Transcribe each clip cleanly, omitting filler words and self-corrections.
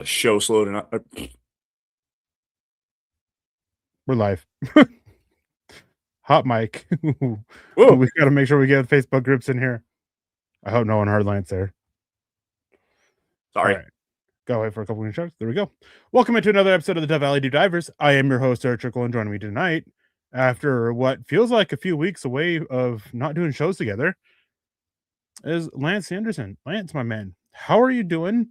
Show slowed enough. We're live. Hot mic. Whoa. We got to make sure we get Facebook groups in here. I hope no one heard Lance there. Sorry. All right. Go away for a couple of instructions. There we go. Welcome into another episode of the Death Valley Deep Divers. I am your host, Erick, and joining me tonight, after what feels like a few weeks away of not doing shows together, is Lance Sanderson. Lance, my man, how are you doing?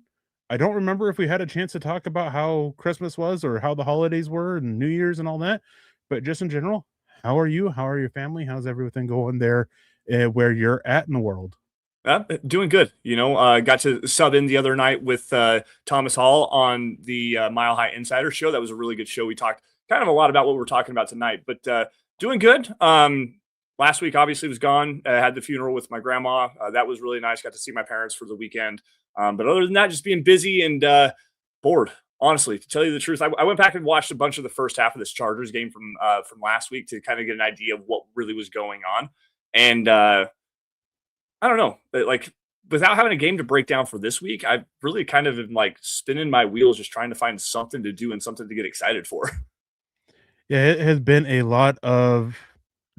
I don't remember if we had a chance to talk about how Christmas was or how the holidays were and New Year's and all that, but just in general, how are you? How are your family? How's everything going there where you're at in the world? Doing good. Got to sub in the other night with Thomas Hall on the Mile High Insider show. That was a really good show. We talked kind of a lot about what we're talking about tonight, but doing good. Last week, obviously, was gone. I had the funeral with my grandma. That was really nice. Got to see my parents for the weekend. But other than that, just being busy and bored. Honestly, to tell you the truth, I went back and watched a bunch of the first half of this Chargers game from last week to kind of get an idea of what really was going on. And I don't know, like without having a game to break down for this week, I really kind of am like spinning my wheels, just trying to find something to do and something to get excited for. Yeah, it has been a lot of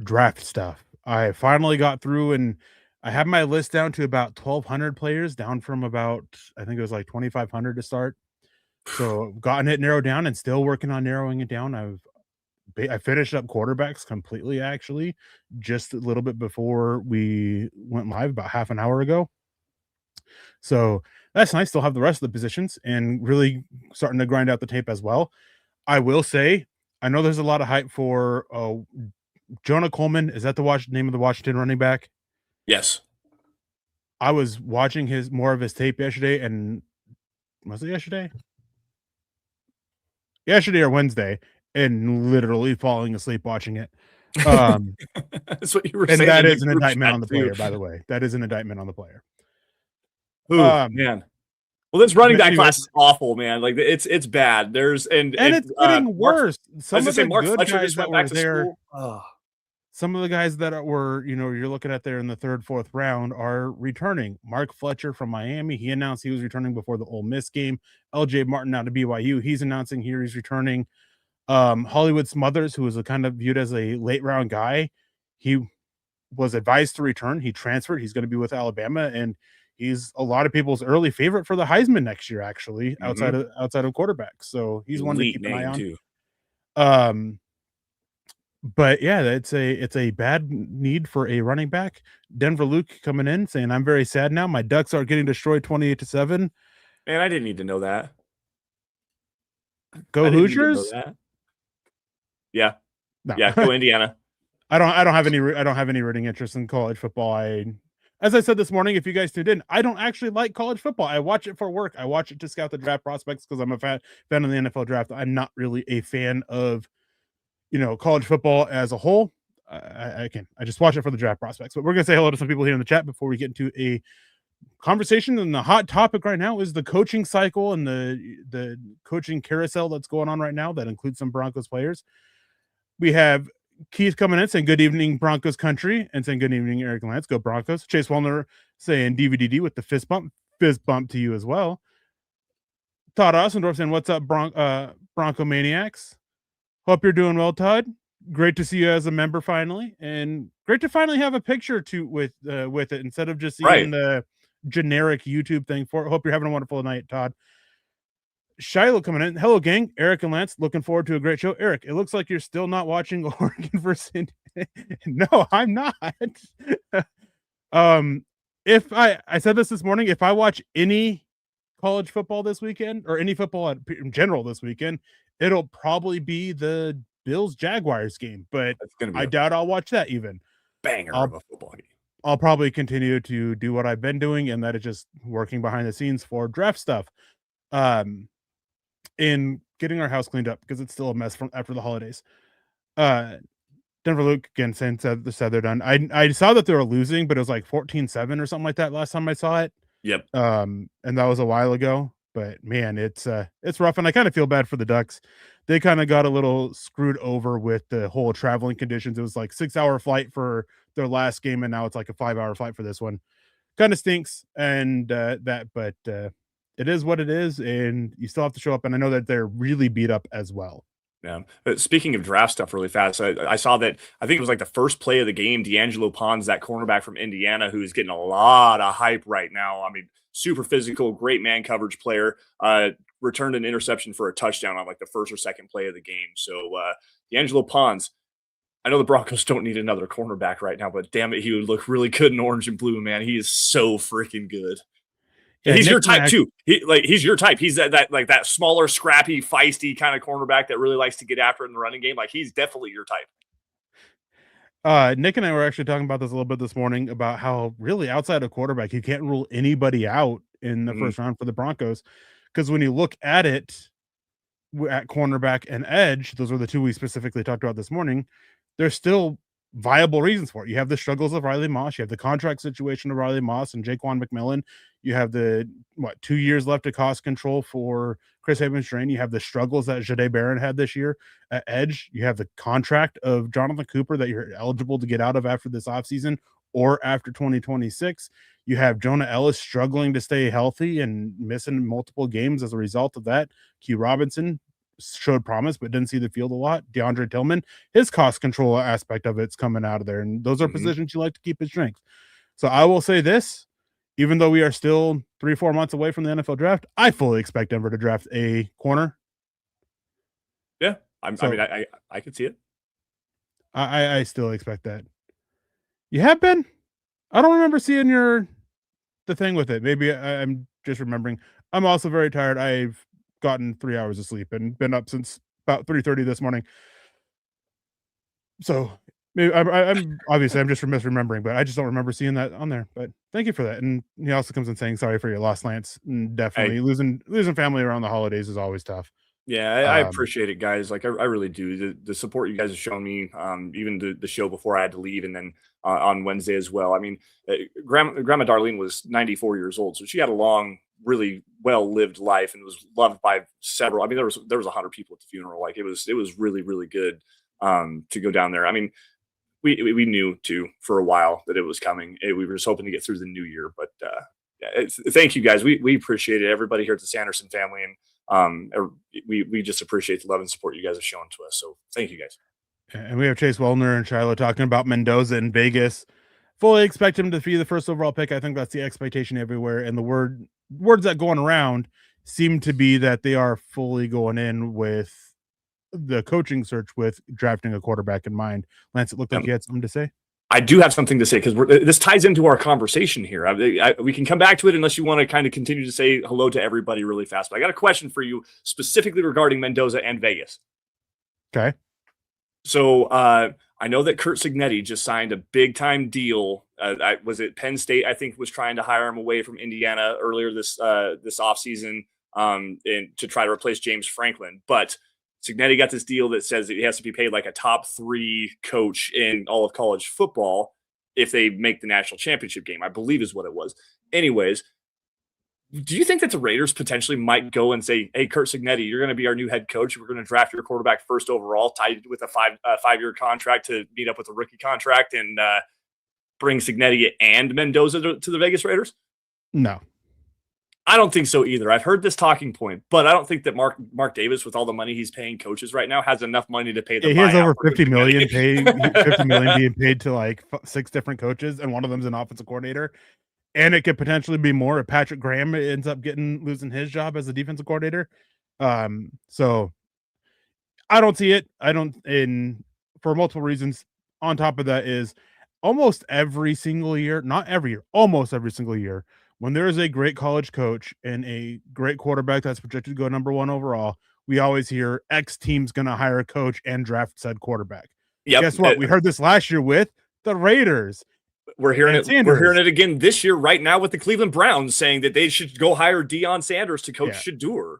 draft stuff. I finally got through and I have my list down to about 1,200 players, down from about, I think it was like 2,500 to start. So gotten it narrowed down and still working on narrowing it down. I finished up quarterbacks completely, actually, just a little bit before we went live, about half an hour ago. So that's nice. Still have the rest of the positions and really starting to grind out the tape as well. I will say, I know there's a lot of hype for Jonah Coleman. Is that the name of the Washington running back? Yes. I was watching more of his tape yesterday, and was it yesterday? Yesterday or Wednesday, and literally falling asleep watching it. That's what you were saying. And that is an indictment on the player, by the way. That is an indictment on the player. Ooh, man. Well, this running back class is awful, man. Like it's bad. And it's getting worse. Some of the Mark Fletcher just went back to school. Some of the guys that were, you're looking at there in the third, fourth round are returning. Mark Fletcher from Miami, he announced he was returning before the Ole Miss game. LJ Martin out of BYU, he's announcing here he's returning. Hollywood Smothers, who was kind of viewed as a late round guy, he was advised to return. He transferred. He's going to be with Alabama, and he's a lot of people's early favorite for the Heisman next year, actually, outside of quarterbacks. So he's one to keep an eye on. Too. But yeah, it's a bad need for a running back. Denver Luke coming in saying, "I'm very sad now. My Ducks are getting destroyed 28-7." Man, I didn't need to know that. Go Hoosiers! Yeah, no. Yeah, go Indiana. I don't have any rooting interest in college football. As I said this morning, if you guys tuned in, I don't actually like college football. I watch it for work. I watch it to scout the draft prospects because I'm a fan of the NFL draft. I'm not really a fan of college football as a whole. I just watch it for the draft prospects. But we're gonna say hello to some people here in the chat before we get into a conversation. And the hot topic right now is the coaching cycle and the coaching carousel that's going on right now. That includes some Broncos players. We have Keith coming in saying good evening Broncos country and saying good evening Erick and Lance. Go Broncos. Chase Wellner saying DVDD with the fist bump to you as well. Todd Ossendorf saying what's up Bronco Maniacs. Hope you're doing well, Todd. Great to see you as a member finally, and great to finally have a picture with it instead of just seeing the generic YouTube thing. Hope you're having a wonderful night, Todd. Shiloh coming in. Hello, gang. Erick and Lance. Looking forward to a great show. Erick, it looks like you're still not watching Oregon versus Indiana. No, I'm not. If I said this morning, if I watch any college football this weekend or any football in general this weekend, it'll probably be the Bills Jaguars game, but I doubt I'll watch that even. Banger of a football game. I'll probably continue to do what I've been doing, and that is just working behind the scenes for draft stuff. In getting our house cleaned up because it's still a mess from after the holidays. Denver Luke again said they're done. I saw that they were losing, but it was like 14-7 or something like that last time I saw it. Yep. And that was a while ago. But man, it's rough, and I kind of feel bad for the Ducks. They kind of got a little screwed over with the whole traveling conditions. It was like 6-hour flight for their last game, and now it's like a 5-hour flight for this one. Kind of stinks, and but it is what it is, and you still have to show up. And I know that they're really beat up as well. Yeah. Speaking of draft stuff really fast, I saw that I think it was like the first play of the game, D'Angelo Pons, that cornerback from Indiana, who's getting a lot of hype right now. I mean, super physical, great man coverage player, returned an interception for a touchdown on like the first or second play of the game. So D'Angelo Pons, I know the Broncos don't need another cornerback right now, but damn it, he would look really good in orange and blue, man. He is so freaking good. Yeah, He's Nik your type too. He's your type. He's that like that smaller, scrappy, feisty kind of cornerback that really likes to get after it in the running game. Like he's definitely your type. Nik and I were actually talking about this a little bit this morning about how really outside of quarterback, you can't rule anybody out in the first round for the Broncos. Because when you look at it at cornerback and edge, those were the two we specifically talked about this morning. There's still viable reasons for it. You have the struggles of Riley Moss. You have the contract situation of Riley Moss and Jaquan McMillan. You have the 2 years left of cost control for Chris Havens-Strain. You have the struggles that Jahdae Barron had this year at edge. You have the contract of Jonathan Cooper that you're eligible to get out of after this offseason or after 2026. You have Jonah Ellis struggling to stay healthy and missing multiple games as a result of that. Q Robinson showed promise but didn't see the field a lot. DeAndre Tillman, his cost control aspect of it's coming out of there, and those are positions you like to keep his strength. So I will say this, even though we are still 3-4 months away from the NFL draft, I fully expect Denver to draft a corner. Yeah, I mean, I could see it. I still expect that. You have been? I don't remember seeing the thing with it. Maybe I'm just remembering. I'm also very tired. I've gotten 3 hours of sleep and been up since about 3:30 this morning. So maybe I'm obviously I'm just misremembering, but I just don't remember seeing that on there. But thank you for that. And he also comes in saying sorry for your loss, Lance. And definitely losing family around the holidays is always tough. Yeah, I appreciate it, guys. Like I really do. The support you guys have shown me, even the show before I had to leave, and then on Wednesday as well. I mean, Grandma Darlene was 94 years old, so she had a long, really well-lived life and was loved by several. I mean, there was 100 people at the funeral. Like it was really, really good to go down there. I mean, we knew too for a while that it was coming. We were just hoping to get through the new year, but yeah, thank you guys. We appreciate it. Everybody here at the Sanderson family, and we just appreciate the love and support you guys have shown to us. So thank you guys. And we have Chase Wellner and Shiloh talking about Mendoza in Vegas. Fully expect him to be the first overall pick. I think that's the expectation everywhere. And the words that going around seem to be that they are fully going in with the coaching search with drafting a quarterback in mind. Lance, it looked like you had something to say. I do have something to say because this ties into our conversation here. We can come back to it unless you want to kind of continue to say hello to everybody really fast. But I got a question for you specifically regarding Mendoza and Vegas. Okay. So I know that Curt Cignetti just signed a big-time deal. Was it Penn State, I think, was trying to hire him away from Indiana earlier this offseason and to try to replace James Franklin. But Cignetti got this deal that says that he has to be paid like a top 3 coach in all of college football if they make the national championship game, I believe is what it was. Anyways, do you think that the Raiders potentially might go and say, hey, Curt Cignetti, you're going to be our new head coach. We're going to draft your quarterback first overall, tied with a five-year contract to meet up with a rookie contract and bring Cignetti and Mendoza to the Vegas Raiders? No. I don't think so either. I've heard this talking point, but I don't think that Mark Davis, with all the money he's paying coaches right now, has enough money to pay the. He has over $50 million being paid to like 6 different coaches, and one of them's an offensive coordinator. And it could potentially be more if Patrick Graham ends up losing his job as a defensive coordinator. So I don't see it. For multiple reasons. On top of that is almost every single year, not every year, almost every single year, when there is a great college coach and a great quarterback that's projected to go number 1 overall, we always hear X team's going to hire a coach and draft said quarterback. Yep. Guess what? We heard this last year with the Raiders. We're hearing it. We're hearing it again this year, right now, with the Cleveland Browns saying that they should go hire Deion Sanders to coach Shedeur.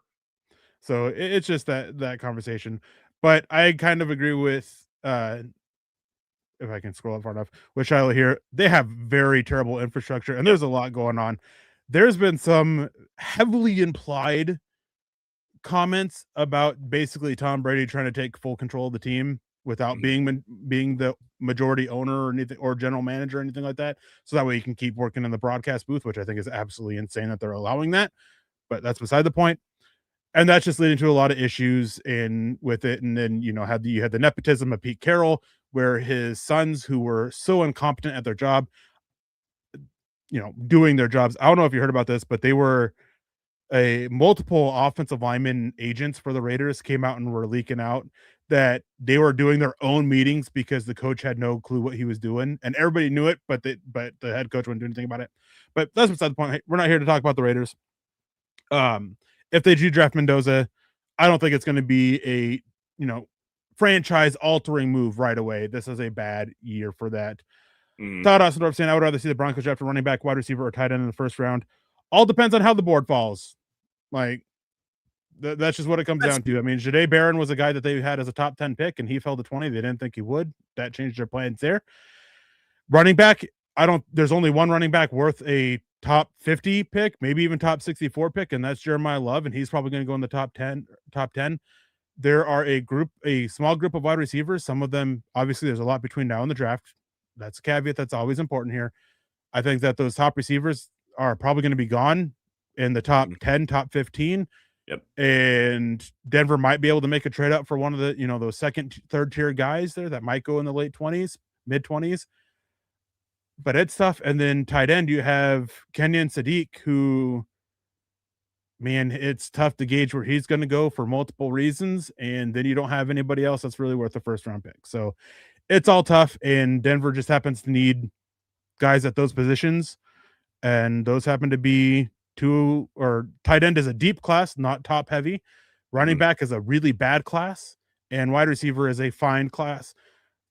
So it's just that conversation. But I kind of agree with, if I can scroll up far enough, with Shiloh here. They have very terrible infrastructure, and there's a lot going on. There's been some heavily implied comments about basically Tom Brady trying to take full control of the team without being the majority owner or anything, or general manager or anything like that. So that way you can keep working in the broadcast booth, which I think is absolutely insane that they're allowing that. but that's beside the point. And that's just leading to a lot of issues with it. And then, you had the nepotism of Pete Carroll, where his sons, who were so incompetent at their job, doing their jobs. I don't know if you heard about this, but they were multiple offensive lineman agents for the Raiders came out and were leaking out that they were doing their own meetings because the coach had no clue what he was doing, and everybody knew it, but the head coach wouldn't do anything about it. But that's beside the point. Hey, we're not here to talk about the Raiders. If they do draft Mendoza, I don't think it's going to be a franchise altering move right away. This is a bad year for that. Todd Ossendorf saying, I would rather see the Broncos draft a running back, wide receiver, or tight end in the first round. All depends on how the board falls. Like, that's just what it comes down to. I mean, Jahdae Barron was a guy that they had as a top 10 pick, and he fell to 20. They didn't think he would. That changed their plans there. Running back, there's only one running back worth a top 50 pick, maybe even top 64 pick, and that's Jeremiah Love, and he's probably going to go in the top 10. There are a small group of wide receivers. Some of them, obviously, there's a lot between now and the draft. That's a caveat that's always important here. I think that those top receivers are probably going to be gone in the top 10, top 15. Yep. And Denver might be able to make a trade up for one of the, those second, third tier guys there that might go in the late 20s, mid 20s. But it's tough. And then tight end, you have Kenyon Sadiq, who, man, it's tough to gauge where he's going to go for multiple reasons. And then you don't have anybody else that's really worth a first round pick. So it's all tough. And Denver just happens to need guys at those positions. And those happen to be tight end is a deep class, not top heavy. Running back is a really bad class. And wide receiver is a fine class.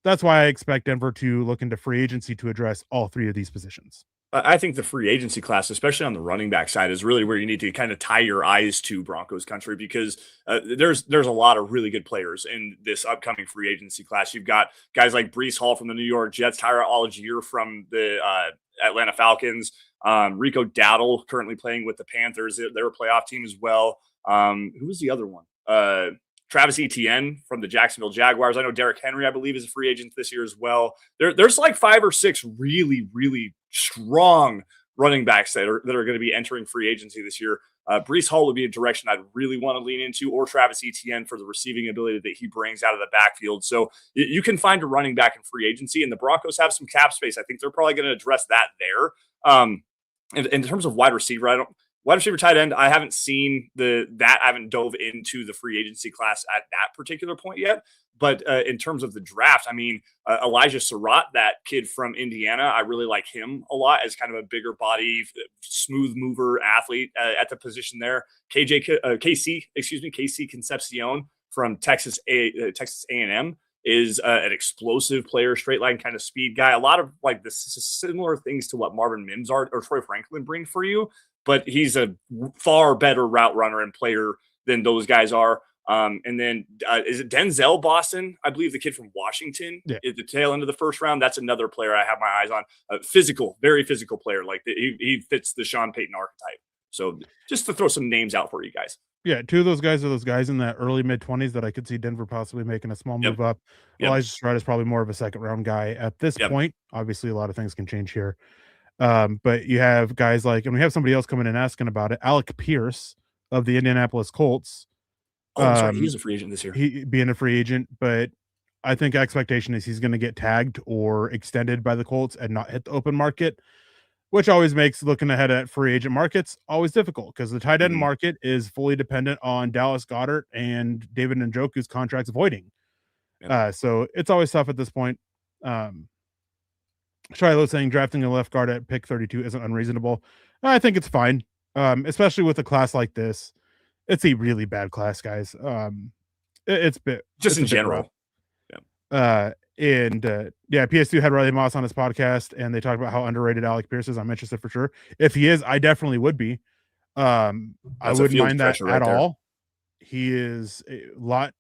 That's why I expect Denver to look into free agency to address all three of these positions. I think the free agency class, especially on the running back side, is really where you need to kind of tie your eyes to Broncos country, because there's a lot of really good players in this upcoming free agency class. You've got guys like Breece Hall from the New York Jets, Tyra Algier from the Atlanta Falcons, Rico Dowdle currently playing with the Panthers. They're a playoff team as well. Who was the other one? Travis Etienne from the Jacksonville Jaguars. I know Derrick Henry, I believe, is a free agent this year as well. There's like 5 or 6 really, really strong running backs that are going to be entering free agency this year. Breece Hall would be a direction I'd really want to lean into, or Travis Etienne for the receiving ability that he brings out of the backfield. So you can find a running back in free agency, and the Broncos have some cap space. I think they're probably going to address that there. In terms of wide receiver, wide receiver, tight end, I haven't seen I haven't dove into the free agency class at that particular point yet. But in terms of the draft, I mean, Elijah Surratt, that kid from Indiana, I really like him a lot as kind of a bigger body, smooth mover athlete at the position there. KC Concepcion from Texas A&M is an explosive player, straight line kind of speed guy. A lot of like the similar things to what Marvin Mims or Troy Franklin bring for you, but he's a far better route runner and player than those guys are. And then is it Denzel Boston? I believe the kid from Washington at the tail end of the first round. That's another player I have my eyes on. Physical, very physical player. Like he fits the Sean Payton archetype. So just to throw some names out for you guys. Yeah, 2 of those guys are those guys in that early mid-20s that I could see Denver possibly making a small move up. Elijah Surratt is probably more of a second-round guy at this point. Obviously, a lot of things can change here. But you have guys like, and we have somebody else coming in asking about it, Alec Pierce of the Indianapolis Colts. Sorry, he's a free agent this year. He being a free agent, but I think expectation is he's going to get tagged or extended by the Colts and not hit the open market, which always makes looking ahead at free agent markets always difficult, because the tight end market is fully dependent on Dallas Goedert and David Njoku's contracts voiding. So it's always tough at this point. Shiloh saying drafting a left guard at pick 32 isn't unreasonable. I think it's fine, especially with a class like this. It's a really bad class, guys. It's in general. PS2 had Riley Moss on his podcast, and they talked about how underrated Alec Pierce is. I'm interested for sure. If he is, I definitely would be. I wouldn't mind that at all. He is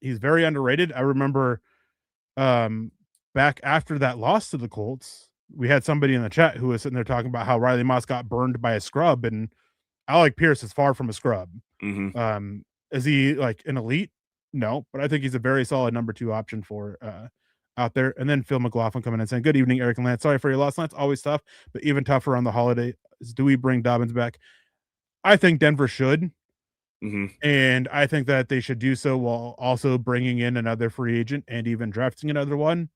he's very underrated. I remember back after that loss to the Colts, we had somebody in the chat who was sitting there talking about how Riley Moss got burned by a scrub, and Alec Pierce is far from a scrub. Is he like an elite? No, but I think he's a very solid number 2 option for out there. And then Phil McLaughlin coming in saying, good evening, Eric and Lance. Sorry for your loss, Lance. Always tough, but even tougher on the holiday. Do we bring Dobbins back? I think Denver should. Mm-hmm. And I think that they should do so while also bringing in another free agent and even drafting another one.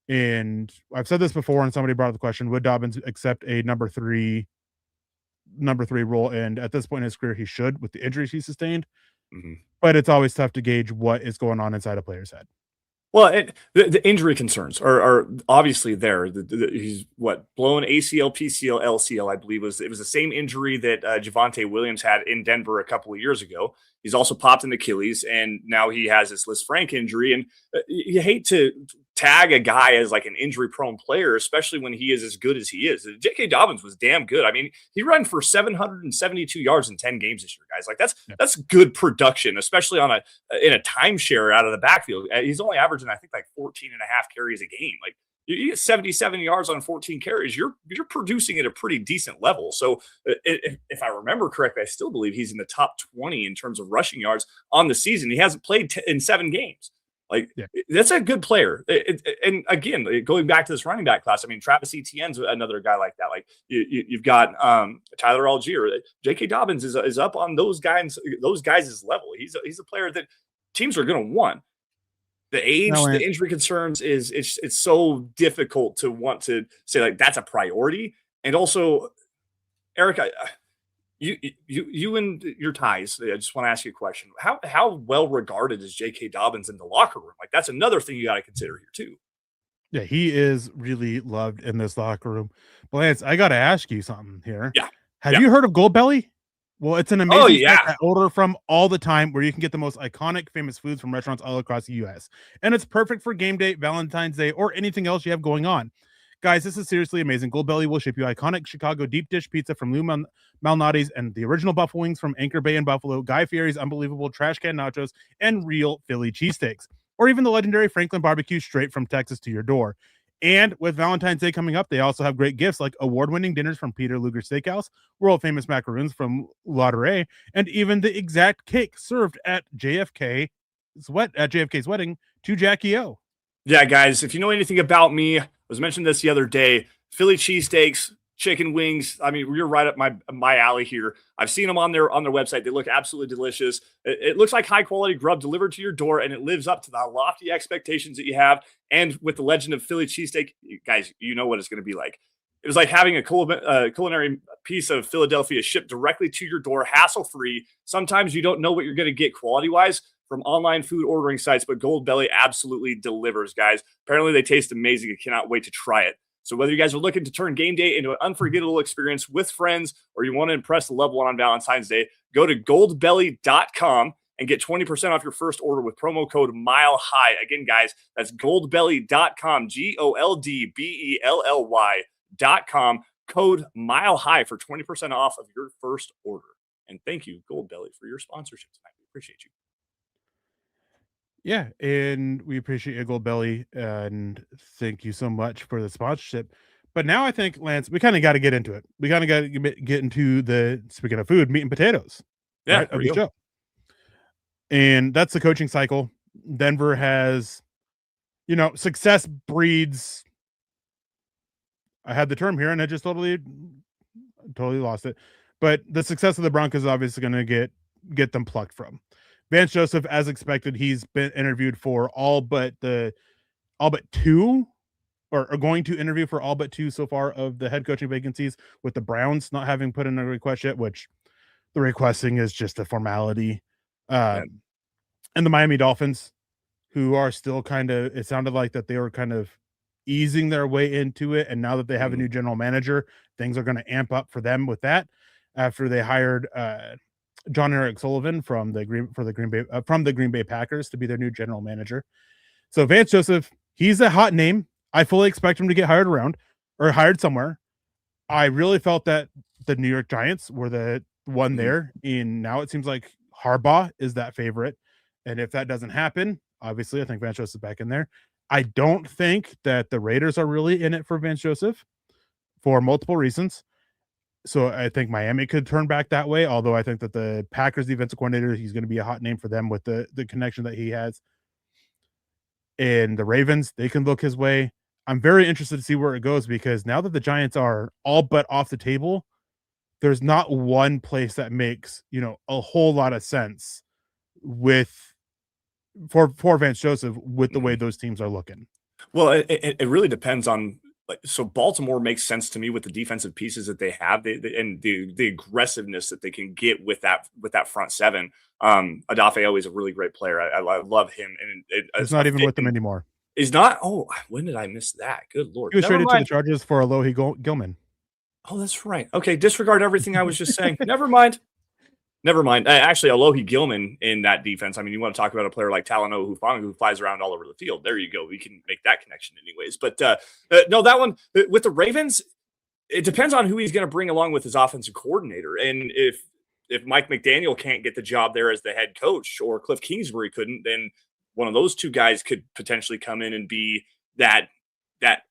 And I've said this before, and somebody brought up the question: would Dobbins accept a number three role? And at this point in his career, he should, with the injuries he sustained. Mm-hmm. But it's always tough to gauge what is going on inside a player's head. Well, the injury concerns are obviously there. He's blown ACL, PCL, LCL. I believe it was the same injury that Javonte Williams had in Denver a couple of years ago. He's also popped an Achilles, and now he has this Liz Frank injury. And you hate to tag a guy as like an injury-prone player, especially when he is as good as he is. J.K. Dobbins was damn good. I mean, he ran for 772 yards in 10 games this year, guys. Like that's good production, especially in a timeshare out of the backfield. He's only averaging, I think, like 14 and a half carries a game. Like you get 77 yards on 14 carries, you're producing at a pretty decent level. So if I remember correctly, I still believe he's in the top 20 in terms of rushing yards on the season. He hasn't played in 7 games. Like, that's a good player. And again, going back to this running back class, I mean, Travis Etienne's another guy like that. Like, you've got Tyler Algier. J.K. Dobbins is up on those guys' level. He's a player that teams are going to want. The age, the injury concerns it's so difficult to want to say like that's a priority. And also, Eric, you and your ties. I just want to ask you a question. How well regarded is J.K. Dobbins in the locker room? Like that's another thing you got to consider here too. Yeah, he is really loved in this locker room. Lance, I got to ask you something here. Yeah. Have you heard of Goldbelly? Well, it's an amazing snack I order from all the time, where you can get the most iconic, famous foods from restaurants all across the U.S. And it's perfect for game day, Valentine's Day, or anything else you have going on. Guys, this is seriously amazing. Goldbelly will ship you iconic Chicago deep dish pizza from Lou Malnati's and the original Buffalo Wings from Anchor Bay in Buffalo, Guy Fieri's unbelievable trash can nachos, and real Philly cheesesteaks, or even the legendary Franklin barbecue straight from Texas to your door. And with Valentine's Day coming up, they also have great gifts like award-winning dinners from Peter Luger Steakhouse, world-famous macaroons from Lauderay, and even the exact cake served at JFK's wedding to Jackie O. Yeah, guys, if you know anything about me, I was mentioning this the other day, Philly cheesesteaks, chicken wings. I mean, you're right up my alley here. I've seen them on their website. They look absolutely delicious. It looks like high quality grub delivered to your door, and it lives up to the lofty expectations that you have. And with the legend of Philly cheesesteak, guys, you know what it's going to be like. It was like having a culinary piece of Philadelphia shipped directly to your door, hassle-free. Sometimes you don't know what you're going to get quality-wise from online food ordering sites, but Goldbelly absolutely delivers, guys. Apparently, they taste amazing. I cannot wait to try it. So whether you guys are looking to turn game day into an unforgettable experience with friends, or you want to impress the loved one on Valentine's Day, go to goldbelly.com and get 20% off your first order with promo code MILEHIGH. Again, guys, that's goldbelly.com, goldbelly.com, code MILEHIGH for 20% off of your first order. And thank you, Goldbelly, for your sponsorship tonight. We appreciate you. Yeah, and we appreciate you, Goldbelly, and thank you so much for the sponsorship. But now I think, Lance, we kind of got to get into it. We kind of got to get into the, speaking of food, meat and potatoes, yeah, right, of the show. And that's the coaching cycle. Denver has, success breeds. I had the term here, and I just totally lost it. But the success of the Broncos is obviously going to get them plucked from. Vance Joseph, as expected, he's been interviewed for all but two, or are going to interview for all but two so far of the head coaching vacancies, with the Browns not having put in a request yet, which the requesting is just a formality. And the Miami Dolphins, who are still it sounded like that they were kind of easing their way into it. And now that they have a new general manager, things are going to amp up for them with that, after they hired John Eric Sullivan from the Green Bay Packers to be their new general manager. So Vance Joseph, he's a hot name. I fully expect him to get hired somewhere. I really felt that the New York Giants were the one there, and now it seems like Harbaugh is that favorite. And if that doesn't happen, obviously I think Vance Joseph back in there. I don't think that the Raiders are really in it for Vance Joseph for multiple reasons. So I think Miami could turn back that way, although I think that the Packers defensive coordinator, he's going to be a hot name for them with the connection that he has. And the Ravens, they can look his way. I'm very interested to see where it goes, because now that the Giants are all but off the table, there's not one place that makes, a whole lot of sense for Vance Joseph with the way those teams are looking. Well, it really depends on, like, so Baltimore makes sense to me with the defensive pieces that they have, and the aggressiveness that they can get with that front seven. Adafeo is a really great player. I love him, and He's not even with them anymore. Is not. Oh, when did I miss that? Good Lord. He was Never traded to the mind. Chargers for Alohi Gilman. Oh, that's right. Okay, disregard everything I was just saying. Never mind. Never mind. Actually, Alohi Gilman in that defense. I mean, you want to talk about a player like Talanoa Hufanga who flies around all over the field. There you go. We can make that connection anyways. But no, that one with the Ravens, it depends on who he's going to bring along with his offensive coordinator. And if Mike McDaniel can't get the job there as the head coach, or Cliff Kingsbury couldn't, then one of those two guys could potentially come in and be that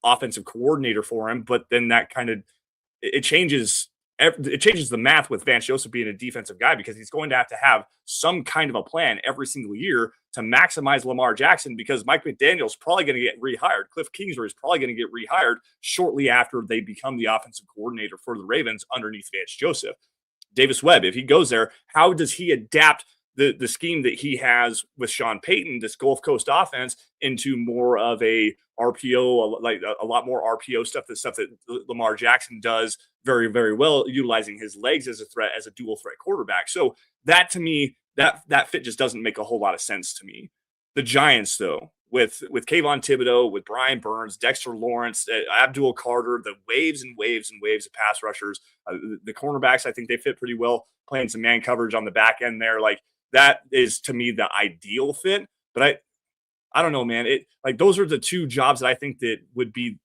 offensive coordinator for him. But then that kind of it changes the math with Vance Joseph being a defensive guy, because he's going to have some kind of a plan every single year to maximize Lamar Jackson, because Mike McDaniel's probably going to get rehired. Cliff Kingsbury is probably going to get rehired shortly after they become the offensive coordinator for the Ravens underneath Vance Joseph. Davis Webb, if he goes there, how does he adapt the scheme that he has with Sean Payton, this Gulf Coast offense, into more of a RPO, like a lot more RPO stuff, the stuff that Lamar Jackson does very, very well, utilizing his legs as a threat, as a dual threat quarterback. So that, to me, that fit just doesn't make a whole lot of sense to me. The Giants, though, with Kayvon Thibodeau, with Brian Burns, Dexter Lawrence, Abdul Carter, the waves and waves and waves of pass rushers, the cornerbacks, I think they fit pretty well, playing some man coverage on the back end there. Like, that is, to me, the ideal fit. But I don't know, man. Those are the two jobs that I think that would be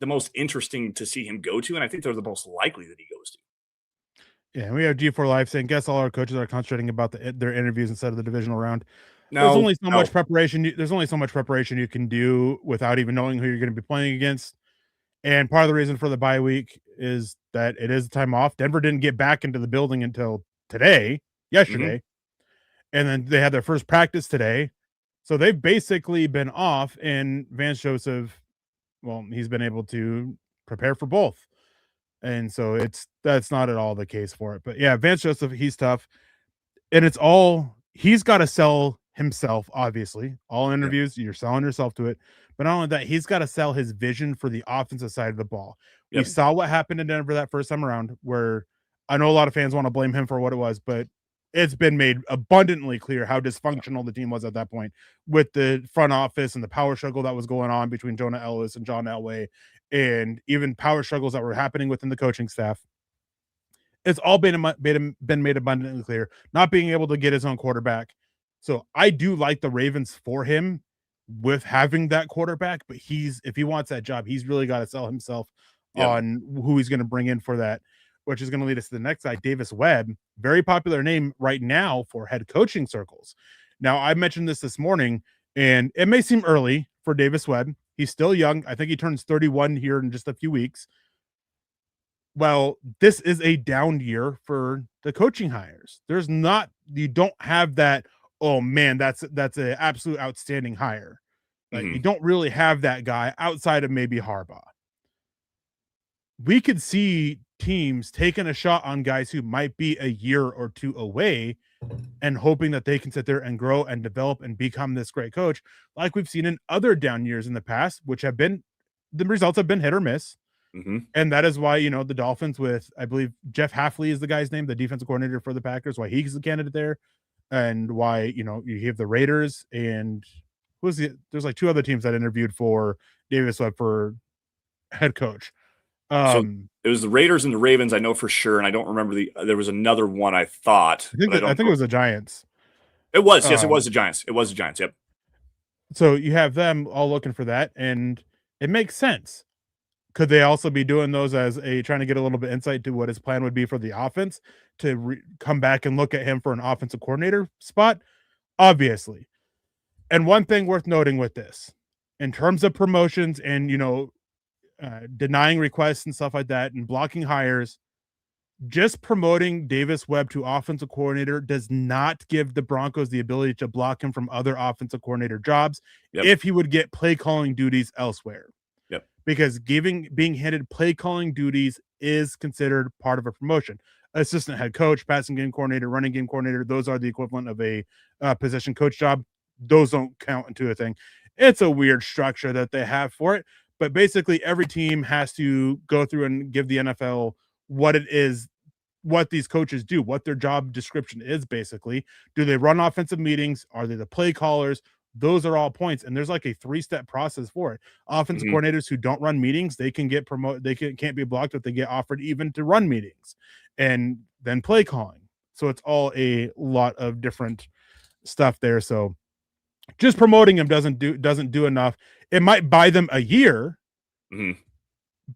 the most interesting to see him go to, and I think they're the most likely that he goes to. Yeah, we have G4 Live saying, guess all our coaches are concentrating about their interviews instead of the divisional round. There's only so much preparation. There's only so much preparation you can do without even knowing who you're going to be playing against. And part of the reason for the bye week is that it is time off. Denver didn't get back into the building until yesterday. And then they had their first practice today. So they've basically been off, and Vance Joseph, well, he's been able to prepare for both. And so that's not at all the case for it. But yeah, Vance Joseph, he's tough. And he's got to sell himself, obviously. All interviews, you're selling yourself to it. But not only that, he's got to sell his vision for the offensive side of the ball. We saw what happened in Denver that first time around, where I know a lot of fans want to blame him for what it was, but it's been made abundantly clear how dysfunctional the team was at that point, with the front office and the power struggle that was going on between Jonah Ellis and John Elway, and even power struggles that were happening within the coaching staff. It's all been made abundantly clear, not being able to get his own quarterback. So I do like the Ravens for him with having that quarterback, but if he wants that job, he's really got to sell himself on who he's going to bring in for that, which is going to lead us to the next guy, Davis Webb, very popular name right now for head coaching circles. Now, I mentioned this morning, and it may seem early for Davis Webb. He's still young. I think he turns 31 here in just a few weeks. Well, this is a down year for the coaching hires. You don't have that, oh man, that's an absolute outstanding hire. Like, you don't really have that guy outside of maybe Harbaugh. We could see teams taking a shot on guys who might be a year or two away and hoping that they can sit there and grow and develop and become this great coach, like we've seen in other down years in the past, which the results have been hit or miss. And that is why, the Dolphins with, I believe, Jeff Hafley is the guy's name, the defensive coordinator for the Packers, why he's the candidate there, and why, you have the Raiders, and there's like two other teams that interviewed for Davis Webb for head coach. So it was the Raiders and the Ravens, I know for sure, and I don't remember there was another one I thought. I think it was the Giants. It was, yes, it was the Giants. It was the Giants, yep. So you have them all looking for that, and it makes sense. Could they also be doing those as trying to get a little bit insight to what his plan would be for the offense to come back and look at him for an offensive coordinator spot? Obviously. And one thing worth noting with this, in terms of promotions and, denying requests and stuff like that and blocking hires, just promoting Davis Webb to offensive coordinator does not give the Broncos the ability to block him from other offensive coordinator jobs if he would get play calling duties elsewhere. because being handed play calling duties is considered part of a promotion. Assistant head coach, passing game coordinator, running game coordinator, those are the equivalent of a position coach job. Those don't count into a thing. It's a weird structure that they have for it, but basically every team has to go through and give the NFL what it is, what these coaches do, what their job description is. Basically, do they run offensive meetings? Are they the play callers? Those are all points, and there's like a 3-step process for it. Offensive coordinators who don't run meetings, they can get promoted. They can't be blocked if they get offered even to run meetings, and then play calling. So it's all a lot of different stuff there. So just promoting them doesn't do enough. It might buy them a year,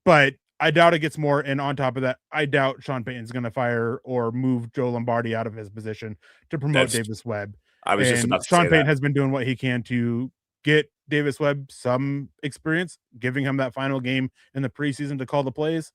but I doubt it gets more. And on top of that, I doubt Sean Payton's going to fire or move Joe Lombardi out of his position to promote Davis Webb. I was just about to Sean say Payton that. has been doing what he can to get Davis Webb some experience, giving him that final game in the preseason to call the plays.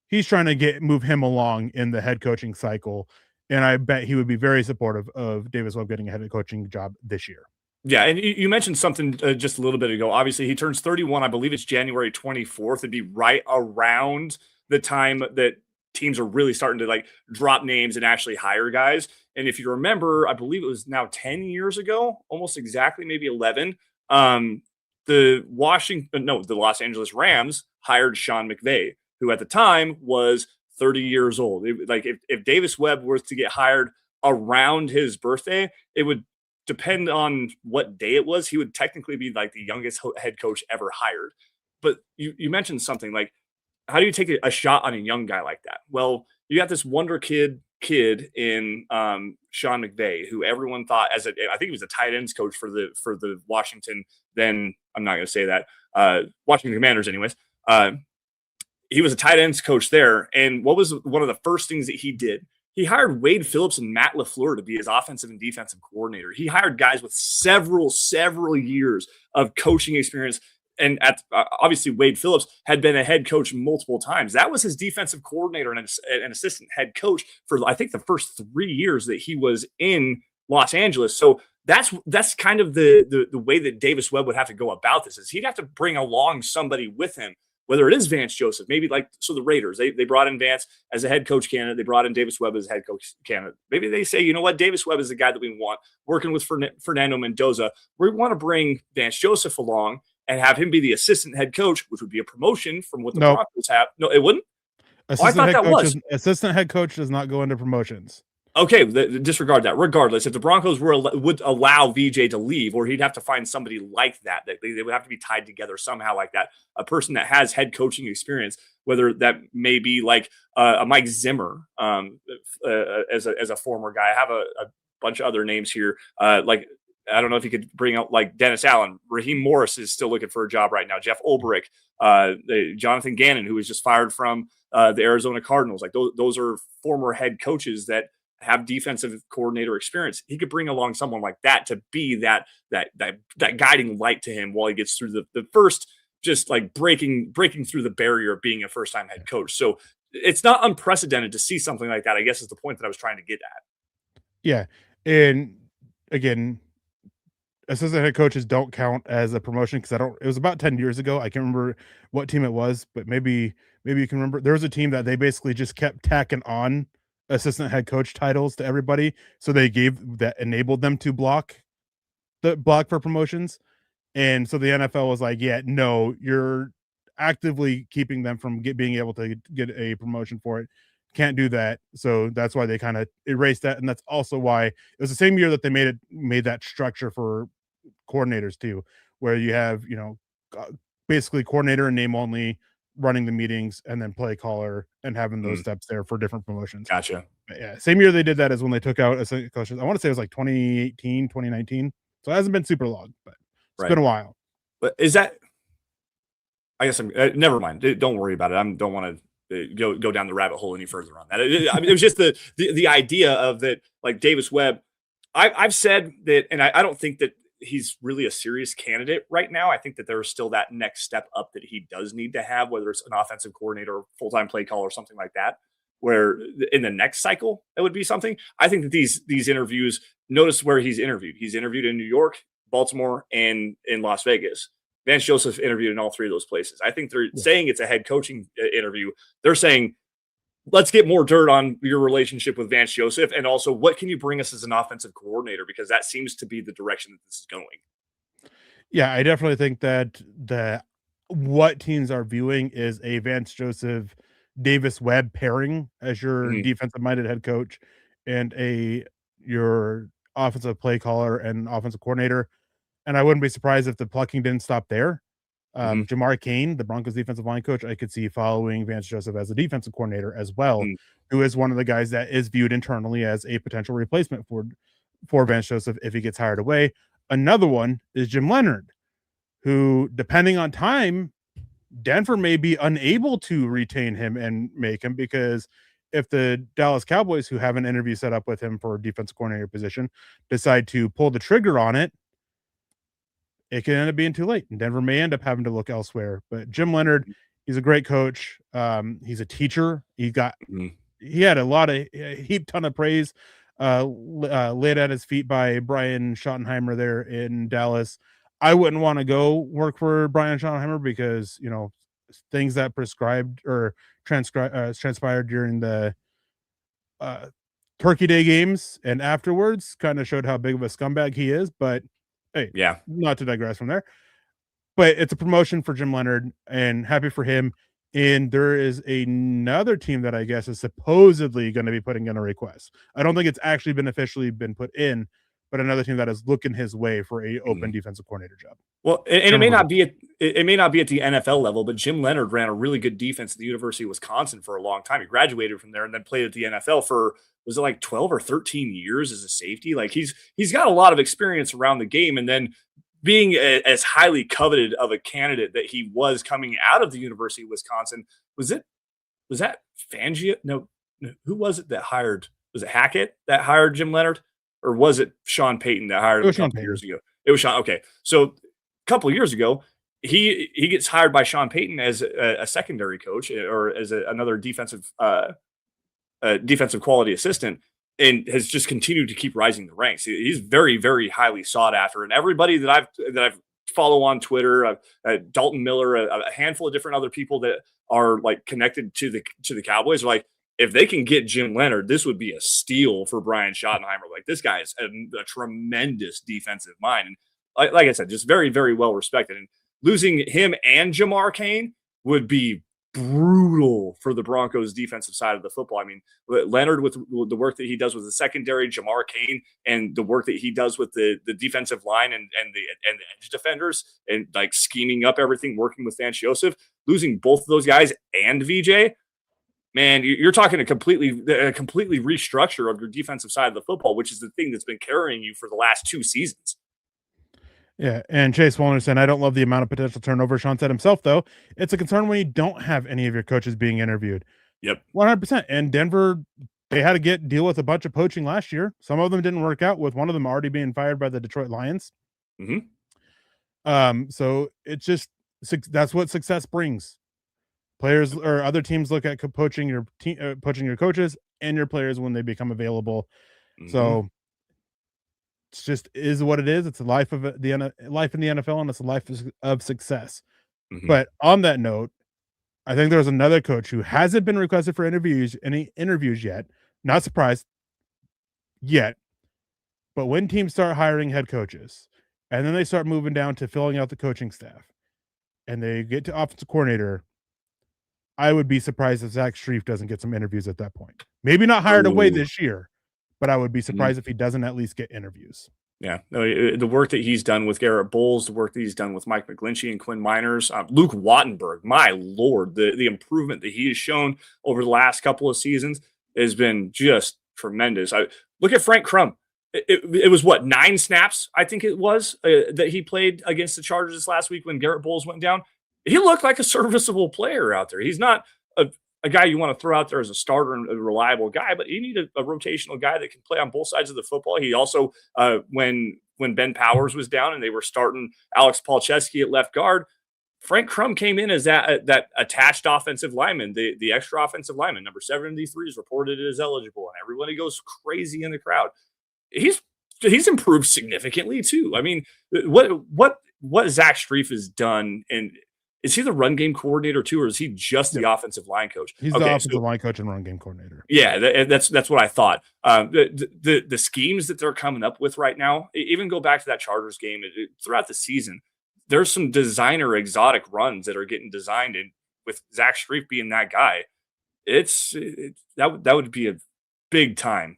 He's trying to move him along in the head coaching cycle. And I bet he would be very supportive of Davis Webb getting a head coaching job this year. Yeah, and you mentioned something just a little bit ago. Obviously, he turns 31. I believe it's January 24th. It'd be right around the time that teams are really starting to like drop names and actually hire guys. And if you remember, I believe it was now 10 years ago, almost exactly, maybe 11. The Los Angeles Rams hired Sean McVay, who at the time was 30 years old. If Davis Webb was to get hired around his birthday, it would depend on what day it was. He would technically be like the youngest head coach ever hired. But you mentioned something like, how do you take a shot on a young guy like that? Well, you got this wonder kid in Sean McVay, who everyone thought I think he was a tight ends coach for the Washington. Then I'm not going to say that Washington Commanders, anyways. He was a tight ends coach there, and what was one of the first things that he did? He hired Wade Phillips and Matt LaFleur to be his offensive and defensive coordinator. He hired guys with several years of coaching experience. And obviously, Wade Phillips had been a head coach multiple times. That was his defensive coordinator and an assistant head coach for, I think, the first 3 years that he was in Los Angeles. So that's kind of the way that Davis Webb would have to go about this, is he'd have to bring along somebody with him, whether it is Vance Joseph, maybe the Raiders, they brought in Vance as a head coach candidate. They brought in Davis Webb as a head coach candidate. Maybe they say, you know what, Davis Webb is the guy that we want, working with Fernando Mendoza. We want to bring Vance Joseph along and have him be the assistant head coach, which would be a promotion from what the Broncos have. No, it wouldn't? Assistant head coach does not go into promotions. Okay, disregard that. Regardless, if the Broncos would allow VJ to leave, or he'd have to find somebody like that they would have to be tied together somehow like that, a person that has head coaching experience, whether that may be like a Mike Zimmer as a former guy. I have a bunch of other names here. Like, I don't know if you could bring out like Dennis Allen. Raheem Morris is still looking for a job right now. Jeff Ulbrich, Jonathan Gannon, who was just fired from the Arizona Cardinals. Like those are former head coaches that have defensive coordinator experience. He could bring along someone like that to be that guiding light to him while he gets through the first, just like breaking through the barrier of being a first-time head coach. So it's not unprecedented to see something like that, I guess, is the point that I was trying to get at. Yeah. And again, assistant head coaches don't count as a promotion because it was about 10 years ago. I can't remember what team it was, but maybe you can remember. There was a team that they basically just kept tacking on assistant head coach titles to everybody. So they enabled them to block for promotions. And so the NFL was like, yeah, no, you're actively keeping them from being able to get a promotion for it. Can't do that. So that's why they kind of erased that. And that's also why it was the same year that they made that structure for coordinators too, where you have, basically coordinator and name only, running the meetings, and then play caller, and having those steps there for different promotions. Gotcha. But yeah, same year they did that as when they took out assistant coaches. I want to say it was like 2018, 2019. So it hasn't been super long, but it's been a while. But is that? I guess I'm. Never mind. Don't worry about it. I don't want to go down the rabbit hole any further on that. I mean, it was just the idea of that, like Davis Webb. I've said that, and I don't think that he's really a serious candidate right now. I think that there's still that next step up that he does need to have, whether it's an offensive coordinator or full-time play call or something like that, where in the next cycle, it would be something. I think that these interviews, notice where he's interviewed. He's interviewed in New York, Baltimore, and in Las Vegas. Vance Joseph interviewed in all three of those places. I think they're saying it's a head coaching interview. They're saying, let's get more dirt on your relationship with Vance Joseph, and also what can you bring us as an offensive coordinator, because that seems to be the direction that this is going. Yeah, I definitely think that what teams are viewing is a Vance Joseph Davis Webb pairing as your defensive minded head coach and your offensive play caller and offensive coordinator. And I wouldn't be surprised if the plucking didn't stop there. Jamar Cain, the Broncos defensive line coach, I could see following Vance Joseph as a defensive coordinator as well, who is one of the guys that is viewed internally as a potential replacement for Vance Joseph if he gets hired away. Another one is Jim Leonhard, who, depending on time, Denver may be unable to retain him and make him, because if the Dallas Cowboys, who have an interview set up with him for a defensive coordinator position, decide to pull the trigger on it, it can end up being too late, and Denver may end up having to look elsewhere. But Jim Leonhard, he's a great coach. He's a teacher. He had a heap ton of praise laid at his feet by Brian Schottenheimer there in Dallas. I wouldn't want to go work for Brian Schottenheimer because, things that prescribed or transpired during the Turkey Day games and afterwards kind of showed how big of a scumbag he is. But hey, not to digress from there. But it's a promotion for Jim Leonhard, and happy for him. And there is another team that I guess is supposedly going to be putting in a request. I don't think it's actually been officially been put in, but another team that is looking his way for a open defensive coordinator job. Well, and it may not be at the NFL level, but Jim Leonhard ran a really good defense at the University of Wisconsin for a long time. He graduated from there and then played at the NFL for, was it like 12 or 13 years as a safety? Like he's got a lot of experience around the game, and then being as highly coveted of a candidate that he was coming out of the University of Wisconsin. Was that Fangio? No, who was it that hired? Was it Hackett that hired Jim Leonhard, or was it Sean Payton that hired him a couple years ago? It was Sean. Okay, so a couple of years ago, he gets hired by Sean Payton as a secondary coach or as another defensive quality assistant, and has just continued to keep rising the ranks. He's very, very highly sought after, and everybody that I've follow on Twitter, Dalton Miller, a handful of different other people that are like connected to the Cowboys are like, if they can get Jim Leonhard, this would be a steal for Brian Schottenheimer. Like, this guy is a tremendous defensive mind, and like I said, just very, very well respected. And losing him and Jamar Cain would be brutal for the Broncos defensive side of the football. I mean, Leonhard with the work that he does with the secondary, Jamar Cain and the work that he does with the defensive line and the edge defenders, and like scheming up everything, working with Vance Joseph, losing both of those guys and VJ, man, you're talking a completely restructure of your defensive side of the football, which is the thing that's been carrying you for the last 2 seasons. Yeah, and Chase Wallner said, I don't love the amount of potential turnover. Sean said himself, though, it's a concern when you don't have any of your coaches being interviewed. Yep. 100%. And Denver, they had to deal with a bunch of poaching last year. Some of them didn't work out, with one of them already being fired by the Detroit Lions. So it's just, that's what success brings. Players or other teams look at poaching your coaches and your players when they become available. So it's just is what it is. It's a life of life in the NFL, and it's a life of success. But on that note, I think there's another coach who hasn't been requested for any interviews yet. Not surprised yet. But when teams start hiring head coaches, and then they start moving down to filling out the coaching staff, and they get to offensive coordinator, I would be surprised if Zach Strief doesn't get some interviews at that point. Maybe not hired away this year, but I would be surprised if he doesn't at least get interviews. Yeah, the work that he's done with Garrett Bowles, the work that he's done with Mike McGlinchey and Quinn Miners, Luke Wattenberg, my Lord, the improvement that he has shown over the last couple of seasons has been just tremendous. Look at Frank Crum. It was what, 9 snaps, I think it was, that he played against the Chargers this last week when Garrett Bowles went down. He looked like a serviceable player out there. He's not a guy you want to throw out there as a starter and a reliable guy, but you need a rotational guy that can play on both sides of the football. He also, when Ben Powers was down and they were starting Alex Palczewski at left guard, Frank Crum came in as that attached offensive lineman, the extra offensive lineman. Number 73 is reported as eligible, and everybody goes crazy in the crowd. He's improved significantly too. I mean, what what Zach Strief has done, and is he the run game coordinator too, or is he just the offensive line coach? He's the offensive line coach and run game coordinator. Yeah, that's what I thought. The schemes that they're coming up with right now, even go back to that Chargers game throughout the season. There's some designer exotic runs that are getting designed, and with Zach Strief being that guy, that would be a big time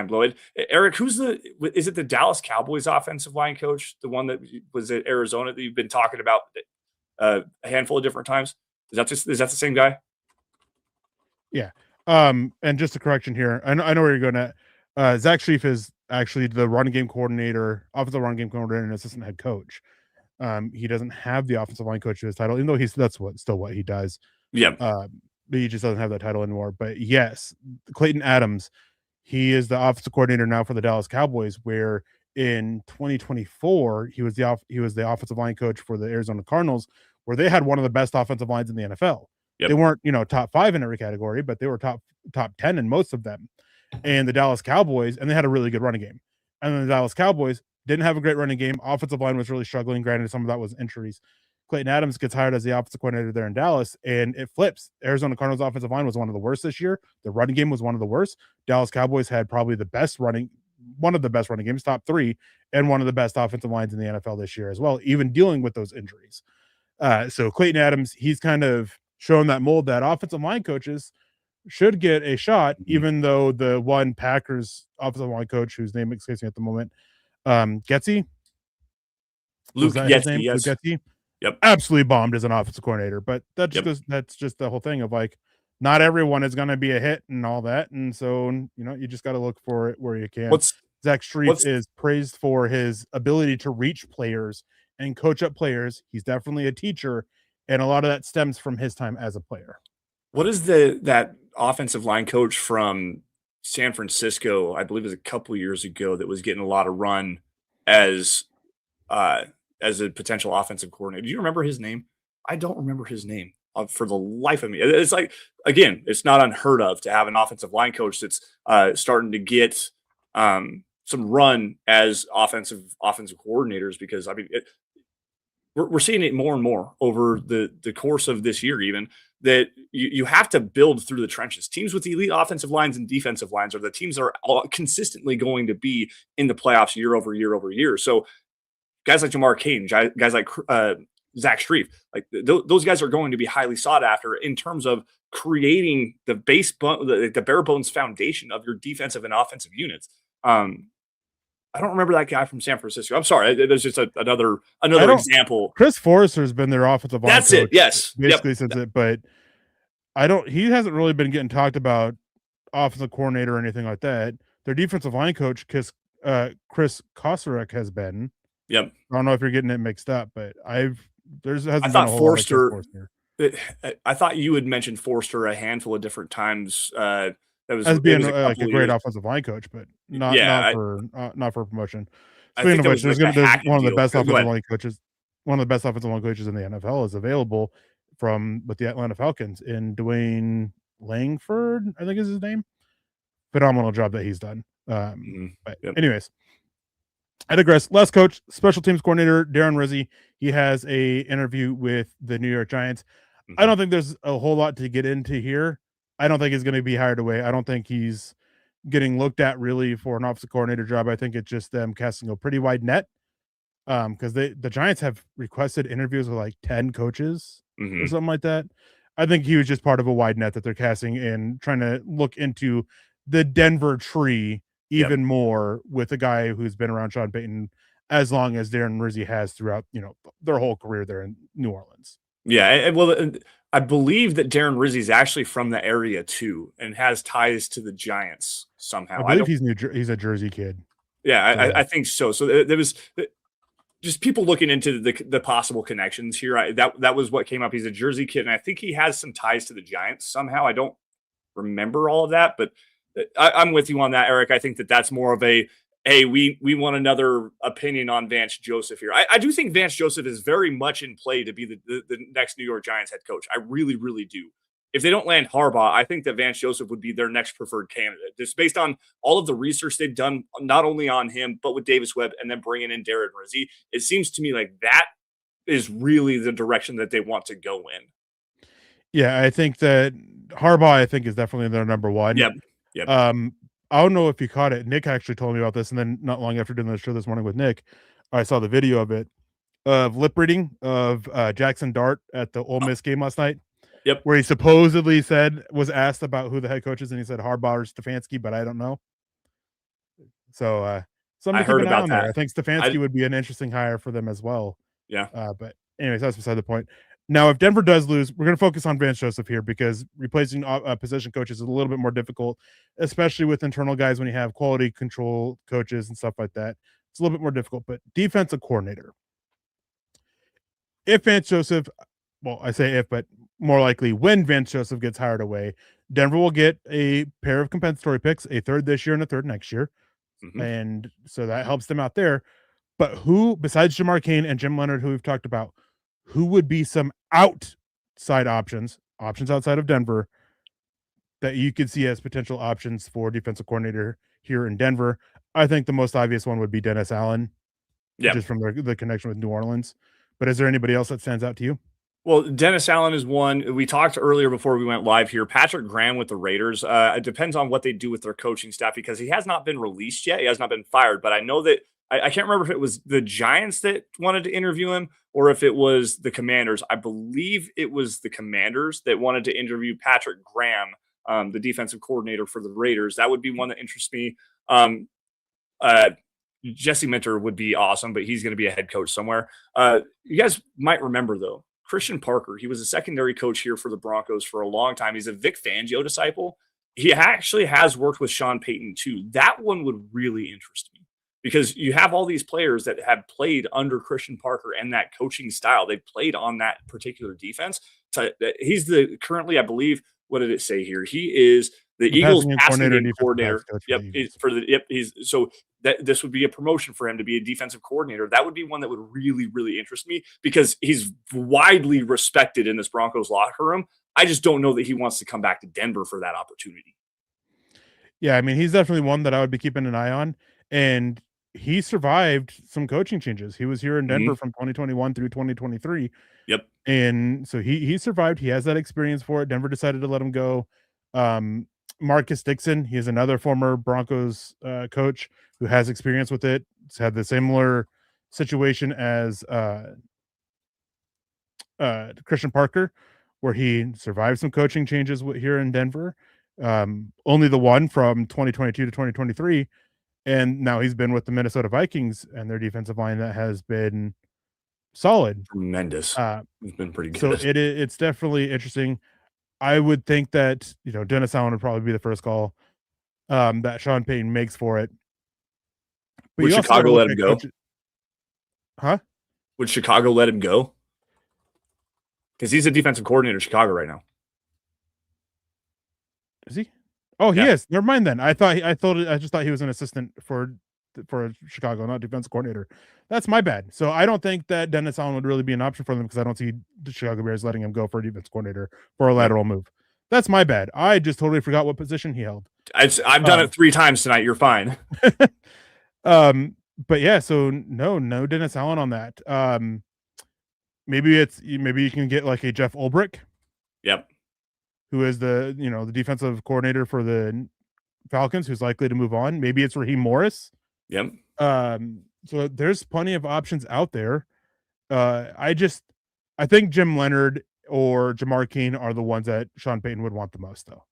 blow. Eric, is it the Dallas Cowboys offensive line coach, the one that was at Arizona that you've been talking about a handful of different times? Is that the same guy? Yeah. And just a correction here. I know where you're going at. Zach Strief is actually the run game coordinator, offensive run game coordinator, and assistant head coach. He doesn't have the offensive line coach as title, even though that's still what he does. Yeah. But he just doesn't have that title anymore. But yes, Clayton Adams, he is the offensive coordinator now for the Dallas Cowboys, where in 2024 he was the offensive line coach for the Arizona Cardinals, where they had one of the best offensive lines in the NFL. Yep. They weren't, top 5 in every category, but they were top 10 in most of them. And the Dallas Cowboys, and they had a really good running game. And then the Dallas Cowboys didn't have a great running game. Offensive line was really struggling. Granted, some of that was injuries. Clayton Adams gets hired as the offensive coordinator there in Dallas, and it flips. Arizona Cardinals offensive line was one of the worst this year. The running game was one of the worst. Dallas Cowboys had probably one of the best running games, top 3, and one of the best offensive lines in the NFL this year as well, even dealing with those injuries. So Clayton Adams, he's kind of shown that mold that offensive line coaches should get a shot, even though the one Packers offensive line coach, whose name escapes me at the moment, Getsy, Luke Getsy, yes. Luke Getsy, yep, absolutely bombed as an offensive coordinator. But that's just the whole thing of like, not everyone is going to be a hit and all that, and so you just got to look for it where you can. Zach Strief is praised for his ability to reach players and coach up players. He's definitely a teacher, and a lot of that stems from his time as a player. What is that offensive line coach from San Francisco, I believe it was a couple years ago, that was getting a lot of run as a potential offensive coordinator? Do you remember his name? I don't remember his name for the life of me. It's like, again, it's not unheard of to have an offensive line coach that's starting to get some run as offensive coordinators, because I mean, we're seeing it more and more over the course of this year, even that you have to build through the trenches. Teams with elite offensive lines and defensive lines are the teams that are all consistently going to be in the playoffs year over year over year. So guys like Jamar Cain, guys like Zach Strief, like those guys are going to be highly sought after in terms of creating the bare bones foundation of your defensive and offensive units. I don't remember that guy from San Francisco. I'm sorry. There's just another example. Chris Forrester's been their offensive line coach. That's it. Yes. Basically since it, but he hasn't really been getting talked about offensive coordinator or anything like that. Their defensive line coach, Chris Kosarek, has been. Yep. I don't know if you're getting it mixed up, but I thought Forster. I thought you had mentioned Forster a handful of different times. That was as being like a great offensive line coach, but not for promotion. Speaking of which, there's one of the best offensive line coaches. One of the best offensive line coaches in the NFL is available with the Atlanta Falcons in Dwayne Langford, I think is his name. Phenomenal job that he's done. Anyways, I digress. Last coach, special teams coordinator Darren Rizzi. He has a interview with the New York Giants. I don't think there's a whole lot to get into here. I don't think he's going to be hired away. I don't think he's getting looked at really for an offensive coordinator job. I think it's just them casting a pretty wide net, because the Giants have requested interviews with like 10 coaches or something like that. I think he was just part of a wide net that they're casting and trying to look into the Denver tree even more with a guy who's been around Sean Payton as long as Darren Rizzi has throughout, their whole career there in New Orleans. Yeah, well, I believe that Darren Rizzi is actually from the area too, and has ties to the Giants somehow. I believe he's a Jersey kid. Yeah, I think so. So there was just people looking into the possible connections here. That was what came up. He's a Jersey kid, and I think he has some ties to the Giants somehow. I don't remember all of that, but I'm with you on that, Eric. I think that's more of a, hey, we want another opinion on Vance Joseph here. I do think Vance Joseph is very much in play to be the next New York Giants head coach. I really, really do. if they don't land Harbaugh, I think that Vance Joseph would be their next preferred candidate. Just based on all of the research they've done, not only on him, but with Davis Webb and then bringing in Darren Rizzi. It seems to me like that is really the direction that they want to go in. Yeah, I think that Harbaugh, I think, is definitely their number one. Yep. I don't know if you caught it. Nick actually told me about this, and then not long after doing the show this morning with Nick, I saw the video of it, of lip reading of Jackson Dart at the Ole Miss game last night. Yep. Where he supposedly was asked about who the head coach is, and he said Harbaugh or Stefanski, but I don't know. So, something to keep an eye on there. I think Stefanski would be an interesting hire for them as well. Yeah. But anyways, that's beside the point. Now, if Denver does lose, we're going to focus on Vance Joseph here because replacing position coaches is a little bit more difficult, especially with internal guys when you have quality control coaches and stuff like that. It's a little bit more difficult, but defensive coordinator. If Vance Joseph, well, I say if, but more likely when Vance Joseph gets hired away, Denver will get a pair of compensatory picks, a third this year and a third next year. Mm-hmm. And so that helps them out there. But who, besides Jamar Cain and Jim Leonhard, who we've talked about, who would be some outside options outside of Denver that you could see as potential options for defensive coordinator here in Denver? I think the most obvious one would be Dennis Allen, just from the connection with New Orleans. But is there anybody else that stands out to you? Well, Dennis Allen is one. We talked earlier before we went live here. Patrick Graham with the Raiders. It depends on what they do with their coaching staff because he has not been released yet. He has not been fired, but I know that I can't remember if it was the Giants that wanted to interview him or if it was the Commanders. I believe it was the Commanders that wanted to interview Patrick Graham, the defensive coordinator for the Raiders. That would be one that interests me. Jesse Minter would be awesome, but he's going to be a head coach somewhere. You guys might remember, though, Christian Parker. He was a secondary coach here for the Broncos for a long time. He's a Vic Fangio disciple. He actually has worked with Sean Payton, too. That one would really interest me. Because you have all these players that have played under Christian Parker and that coaching style. They played on that particular defense. He's currently, I believe, what did it say here? He is the Eagles passing game coordinator. This would be a promotion for him to be a defensive coordinator. That would be one that would really, really interest me because he's widely respected in this Broncos locker room. I just don't know that he wants to come back to Denver for that opportunity. Yeah, I mean, he's definitely one that I would be keeping an eye on. And he survived some coaching changes. He was here in Denver from 2021 through 2023. Yep. And so he survived. He has that experience for it. Denver decided to let him go. Marcus Dixon, he is another former Broncos coach who has experience with it. He's had the similar situation as Christian Parker, where he survived some coaching changes here in Denver. Only the one from 2022 to 2023. And now he's been with the Minnesota Vikings and their defensive line that has been solid. Tremendous. It's been pretty good. So it's definitely interesting. I would think that, Dennis Allen would probably be the first call that Sean Payton makes for it. But would Chicago let him go? Huh? Would Chicago let him go? Because he's a defensive coordinator in Chicago right now. Is he? Oh, he is. Never mind then. I just thought he was an assistant for Chicago, not defensive coordinator. That's my bad. So I don't think that Dennis Allen would really be an option for them because I don't see the Chicago Bears letting him go for a defense coordinator for a lateral move. That's my bad. I just totally forgot what position he held. I've done it 3 times tonight. You're fine. But yeah, so no Dennis Allen on that. Maybe you can get like a Jeff Ulbrich. Yep. Who is the defensive coordinator for the Falcons, who's likely to move on. Maybe it's Raheem Morris. Yep. So there's plenty of options out there. I think Jim Leonhard or Jamar Cain are the ones that Sean Payton would want the most, though.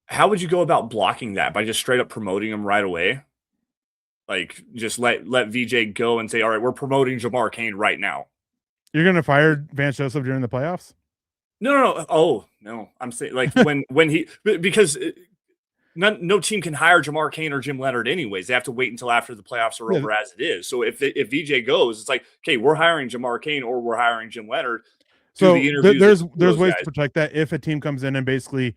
How would you go about blocking that? By just straight up promoting him right away? Like, just let VJ go and say, all right, we're promoting Jamar Cain right now. You're going to fire Vance Joseph during the playoffs? No. Oh, no. I'm saying like because no team can hire Jamar Cain or Jim Leonhard anyways. They have to wait until after the playoffs are over as it is. So if VJ goes, it's like, okay, we're hiring Jamar Cain or we're hiring Jim Leonhard. So there's ways to protect that if a team comes in and basically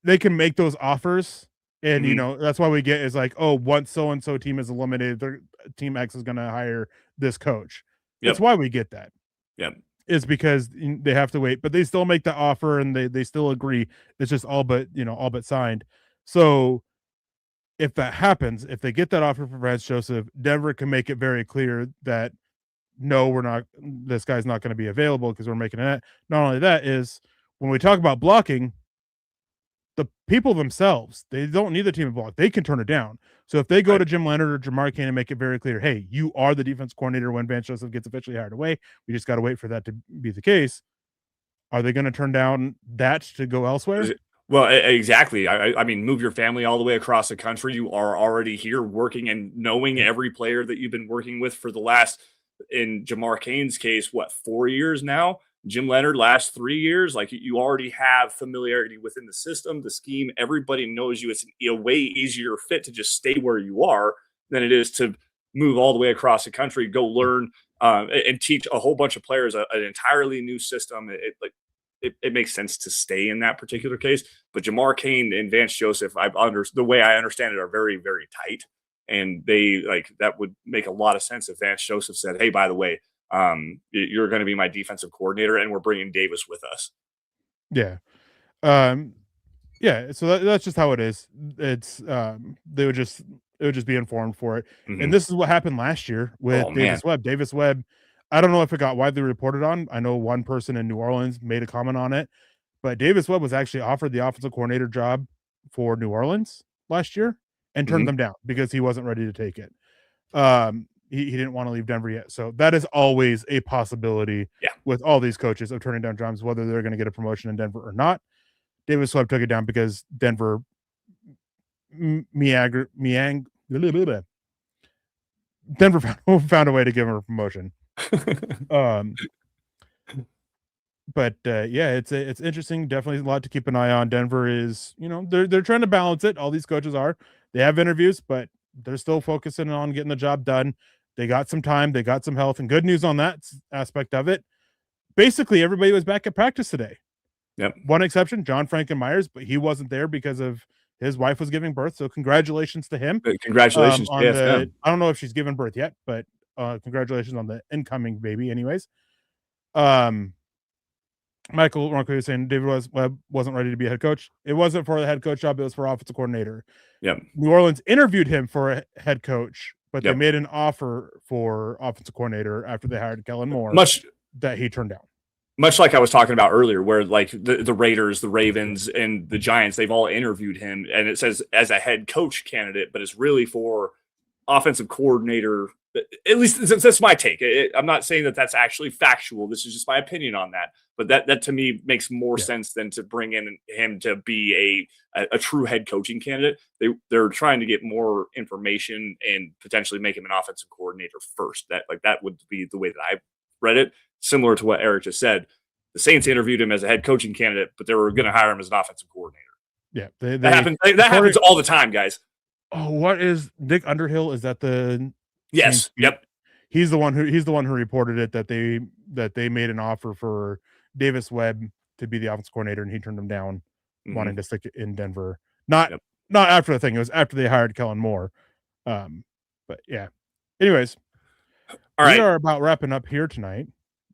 they can make those offers. And, that's why we get is like, oh, once so-and-so team is eliminated, their team X is going to hire this coach. That's why we get that. Yep. is because they have to wait, but they still make the offer and they still agree. It's just all but signed. So if that happens, if they get that offer for Vance Joseph, Denver can make it very clear that no, we're not. This guy's not going to be available because we're making it. Not only that is when we talk about blocking, the people themselves, they don't need the team to block. They can turn it down. So if they go to Jim Leonhard or Jamar Kane and make it very clear, hey, you are the defense coordinator when Vance Joseph gets officially hired away. We just got to wait for that to be the case. Are they going to turn down that to go elsewhere? Well, exactly. I mean, move your family all the way across the country. You are already here working and knowing every player that you've been working with for the last, in Jamar Kane's case, 4 years now? Jim Leonhard, last 3 years. Like, you already have familiarity within the system, the scheme. Everybody knows you. It's a way easier fit to just stay where you are than it is to move all the way across the country, go learn and teach a whole bunch of players an entirely new system. It makes sense to stay in that particular case. But Jamar Kane and Vance Joseph, the way I understand it, are very, very tight. And that would make a lot of sense if Vance Joseph said, hey, by the way, you're going to be my defensive coordinator and we're bringing Davis with us. Yeah. Yeah. So that's just how it is. It's, it would just be informed for it. Mm-hmm. And this is what happened last year with Davis Webb. Davis Webb, I don't know if it got widely reported on. I know one person in New Orleans made a comment on it, but Davis Webb was actually offered the offensive coordinator job for New Orleans last year and turned them down because he wasn't ready to take it. He didn't want to leave Denver yet. So that is always a possibility with all these coaches of turning down jobs, whether they're going to get a promotion in Denver or not. Davis Webb took it down because Denver Denver found a way to give him a promotion. But it's interesting. Definitely a lot to keep an eye on. Denver is, they're trying to balance it. All these coaches are. They have interviews, but they're still focusing on getting the job done. They got some time. They got some health, and good news on that aspect of it. Basically, everybody was back at practice today. Yep. One exception, John Frankenmeyers, but he wasn't there because of his wife was giving birth. So congratulations to him. Congratulations on the. I don't know if she's given birth yet, but congratulations on the incoming baby. Anyways, Michael Ronco was saying David Webb wasn't ready to be a head coach. It wasn't for the head coach job. It was for offensive coordinator. Yep. New Orleans interviewed him for a head coach, but they made an offer for offensive coordinator after they hired Kellen Moore that he turned down. Much like I was talking about earlier, where like the Raiders, the Ravens, and the Giants, they've all interviewed him, and it says as a head coach candidate, but it's really for offensive coordinator. At least that's my take. I'm not saying that that's actually factual. This is just my opinion on that. But that to me makes more sense than to bring in him to be a true head coaching candidate. They're trying to get more information and potentially make him an offensive coordinator first. That would be the way that I read it. Similar to what Erick just said, the Saints interviewed him as a head coaching candidate, but they were going to hire him as an offensive coordinator. Yeah, that happens. That happens all the time, guys. Oh, what is Nick Underhill? Is that the? Yes. Yep. He's the one who reported it that they made an offer for Davis Webb to be the offensive coordinator, and he turned them down, wanting to stick in Denver. Not after the thing. It was after they hired Kellen Moore. But yeah. Anyways, we are about wrapping up here tonight.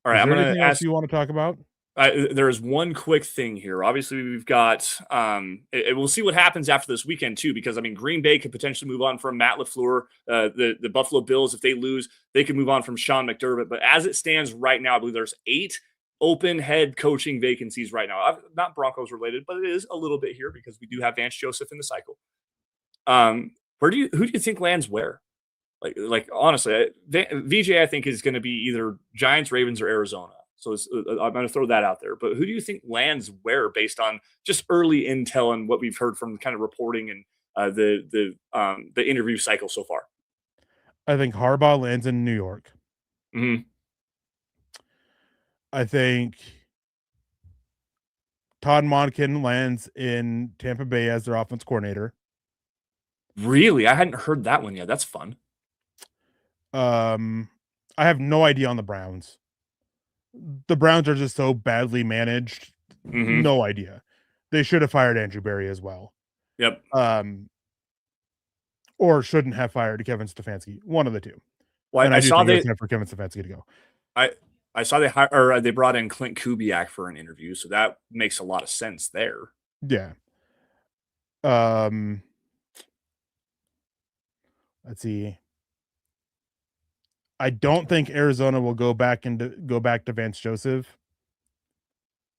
All right, I'm going to ask you want to talk about. There is one quick thing here. Obviously, we've got. We'll see what happens after this weekend too, because I mean, Green Bay could potentially move on from Matt LaFleur. The Buffalo Bills, if they lose, they can move on from Sean McDermott. But as it stands right now, I believe there's 8 open head coaching vacancies right now. Not Broncos related, but it is a little bit here because we do have Vance Joseph in the cycle. Who do you think lands where? Like honestly, VJ I think is going to be either Giants, Ravens, or Arizona. So I'm going to throw that out there. But who do you think lands where based on just early intel and what we've heard from kind of reporting and the interview cycle so far? I think Harbaugh lands in New York. Mm-hmm. I think Todd Monken lands in Tampa Bay as their offense coordinator. Really? I hadn't heard that one yet. That's fun. I have no idea on the Browns. The Browns are just so badly managed. Mm-hmm. No idea. They should have fired Andrew Berry as well. Yep. Or shouldn't have fired Kevin Stefanski. One of the two. Well, I saw it's time for Kevin Stefanski to go. I saw they brought in Clint Kubiak for an interview, so that makes a lot of sense there. Yeah. Let's see. I don't think Arizona will go back to Vance Joseph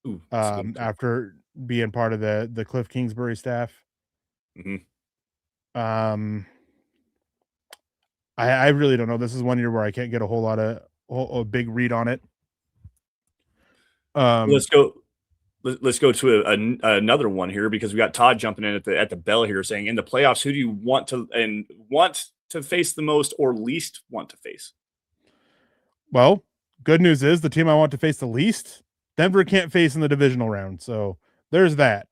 Ooh, that's a good pick. after being part of the Cliff Kingsbury staff. Mhm. I really don't know. This is one year where I can't get a whole lot of a big read on it. Let's go. Let's go to another one here because we got Todd jumping in at the bell here saying in the playoffs, who do you want to face the most or least want to face? Well, good news is the team I want to face the least, Denver can't face in the divisional round. So there's that.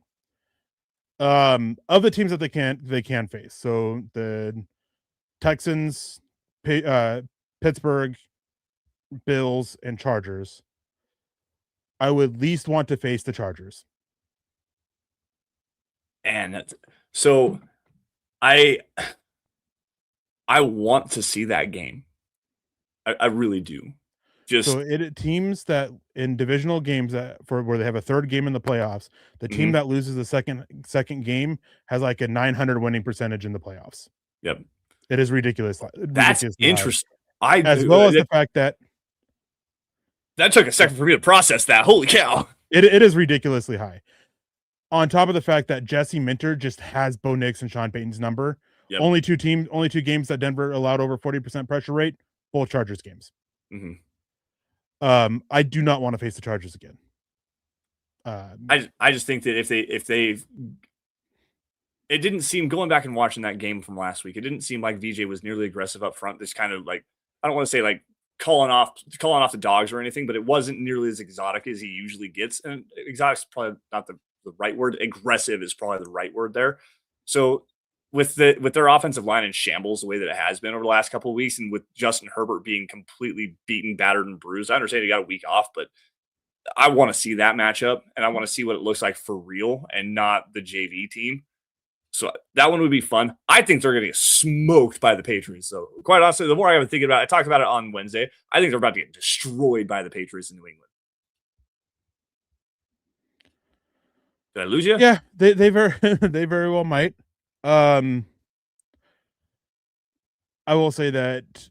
Of the teams that they can face. So the Texans, Pittsburgh, Bills, and Chargers. I would least want to face the Chargers. And so I want to see that game. I really do. So teams that in divisional games where they have a third game in the playoffs, the team that loses the second game has like a 900 winning percentage in the playoffs. Yep, it is ridiculous. That's interesting. As well as the fact that took a second for me to process that. Holy cow! It is ridiculously high. On top of the fact that Jesse Minter just has Bo Nix and Sean Payton's number. Yep. Only two games that Denver allowed over 40% pressure rate, both Chargers games. I do not want to face the Chargers again. I just think that if they it didn't seem, going back and watching that game from last week, it didn't seem like VJ was nearly aggressive up front. This kind of like, I don't want to say like calling off the dogs or anything, but it wasn't nearly as exotic as he usually gets. And exotic is probably not the right word. Aggressive is probably the right word there. So with their offensive line in shambles the way that it has been over the last couple of weeks, and with Justin Herbert being completely beaten, battered, and bruised, I understand he got a week off, but I want to see that matchup, and I want to see what it looks like for real and not the JV team. So that one would be fun. I think they're going to get smoked by the Patriots. So quite honestly, the more I've been thinking about it, I talked about it on Wednesday. I think they're about to get destroyed by the Patriots in New England. Did I lose you? Yeah, they very well might. I will say that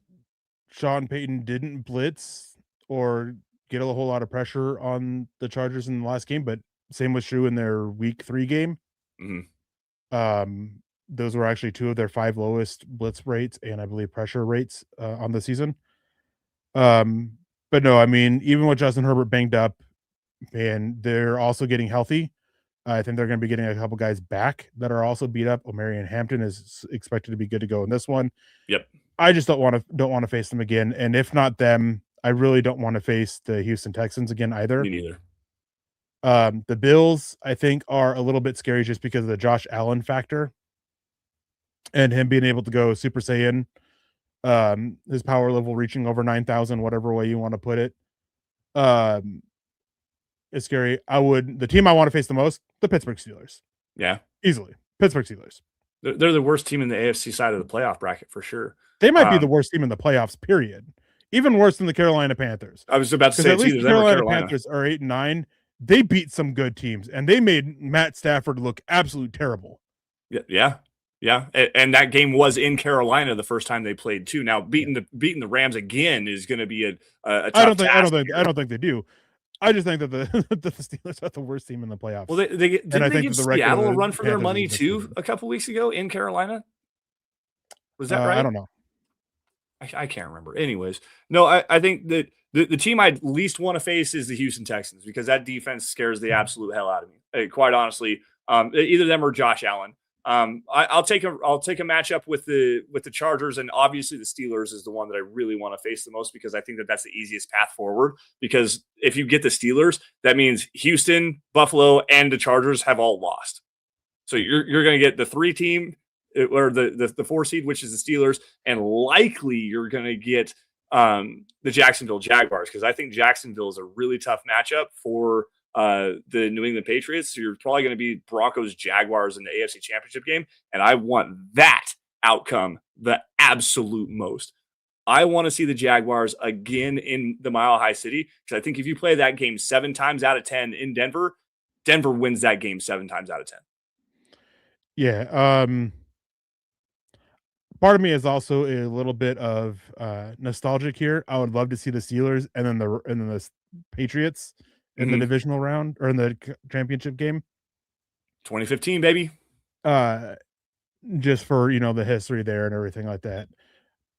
Sean Payton didn't blitz or get a whole lot of pressure on the Chargers in the last game, but same was true in their week 3 game. Those were actually 2 of their 5 lowest blitz rates and I believe pressure rates on the season. But no, I mean, even with Justin Herbert banged up and they're also getting healthy, I think they're going to be getting a couple guys back that are also beat up. Omarion Hampton is expected to be good to go in this one. Yep. I just don't want to face them again. And if not them, I really don't want to face the Houston Texans again either. Me neither. The Bills, I think, are a little bit scary just because of the Josh Allen factor and him being able to go Super Saiyan, his power level reaching over 9,000, whatever way you want to put it. It's scary. The team I want to face the most, the Pittsburgh Steelers. Yeah. Easily. Pittsburgh Steelers. They're the worst team in the AFC side of the playoff bracket for sure. They might be the worst team in the playoffs, period. Even worse than the Carolina Panthers. I was about to say, at least the Carolina Panthers are 8-9. They beat some good teams, and they made Matt Stafford look absolute terrible. Yeah. And that game was in Carolina the first time they played too. Now beating the Rams again is going to be a tough task. I don't think they do. I just think that the Steelers are the worst team in the playoffs. Well, they give Seattle a run for their money too a couple weeks ago in Carolina. Was that right? I don't know. I can't remember. Anyways, no, I think that the team I'd least want to face is the Houston Texans because that defense scares the absolute hell out of me. Quite honestly, either them or Josh Allen. I'll take a matchup with the Chargers, and obviously the Steelers is the one that I really want to face the most because I think that that's the easiest path forward. Because if you get the Steelers, that means Houston, Buffalo, and the Chargers have all lost. So you're going to get the 3 team or the 4 seed, which is the Steelers, and likely you're going to get the Jacksonville Jaguars because I think Jacksonville is a really tough matchup for the New England Patriots. So you're probably going to be Broncos Jaguars in the AFC Championship game, and I want that outcome the absolute most. I want to see the Jaguars again in the Mile High City, because I think if you play that game 7 times out of 10 in Denver, Denver wins that game 7 times out of 10. Yeah. Part of me is also a little bit of nostalgic here. I would love to see the Steelers and then the Patriots in the divisional round or in the championship game. 2015, baby. Just for, the history there and everything like that.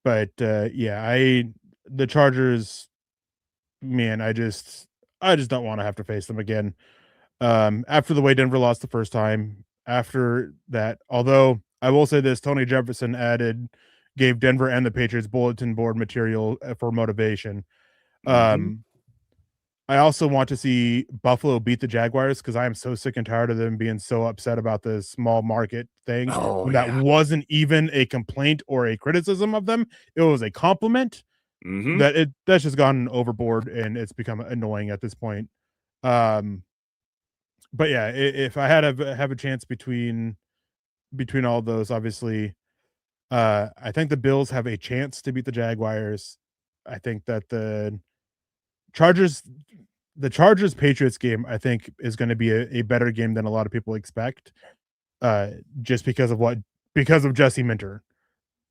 But the Chargers, man, I just don't want to have to face them again. After the way Denver lost the first time, after that, although I will say this, Tony Jefferson gave Denver and the Patriots bulletin board material for motivation. I also want to see Buffalo beat the Jaguars, because I am so sick and tired of them being so upset about the small market thing. That wasn't even a complaint or a criticism of them. It was a compliment. That's just gone overboard, and it's become annoying at this point. But yeah, if I had to have a chance between all those, obviously, I think the Bills have a chance to beat the Jaguars. I think that the Chargers Patriots game, I think, is going to be a better game than a lot of people expect. Just because of Jesse Minter.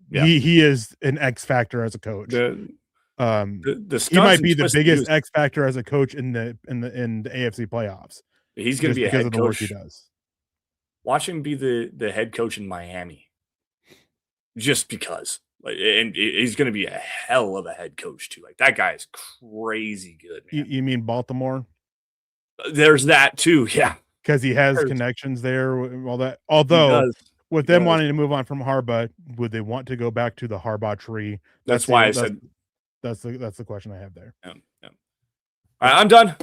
Yeah. He is an X factor as a coach. He might be the biggest X factor as a coach in the AFC playoffs. He's going to be a head coach. The work he does. Watch him be the head coach in Miami. Just because. And he's going to be a hell of a head coach too. Like, that guy is crazy good, man. You mean Baltimore? There's that too, yeah. Because he has connections there, all that. Although, with them wanting to move on from Harbaugh, would they want to go back to the Harbaugh tree? That's why I said that's the question I have there. Yeah. All right, I'm done.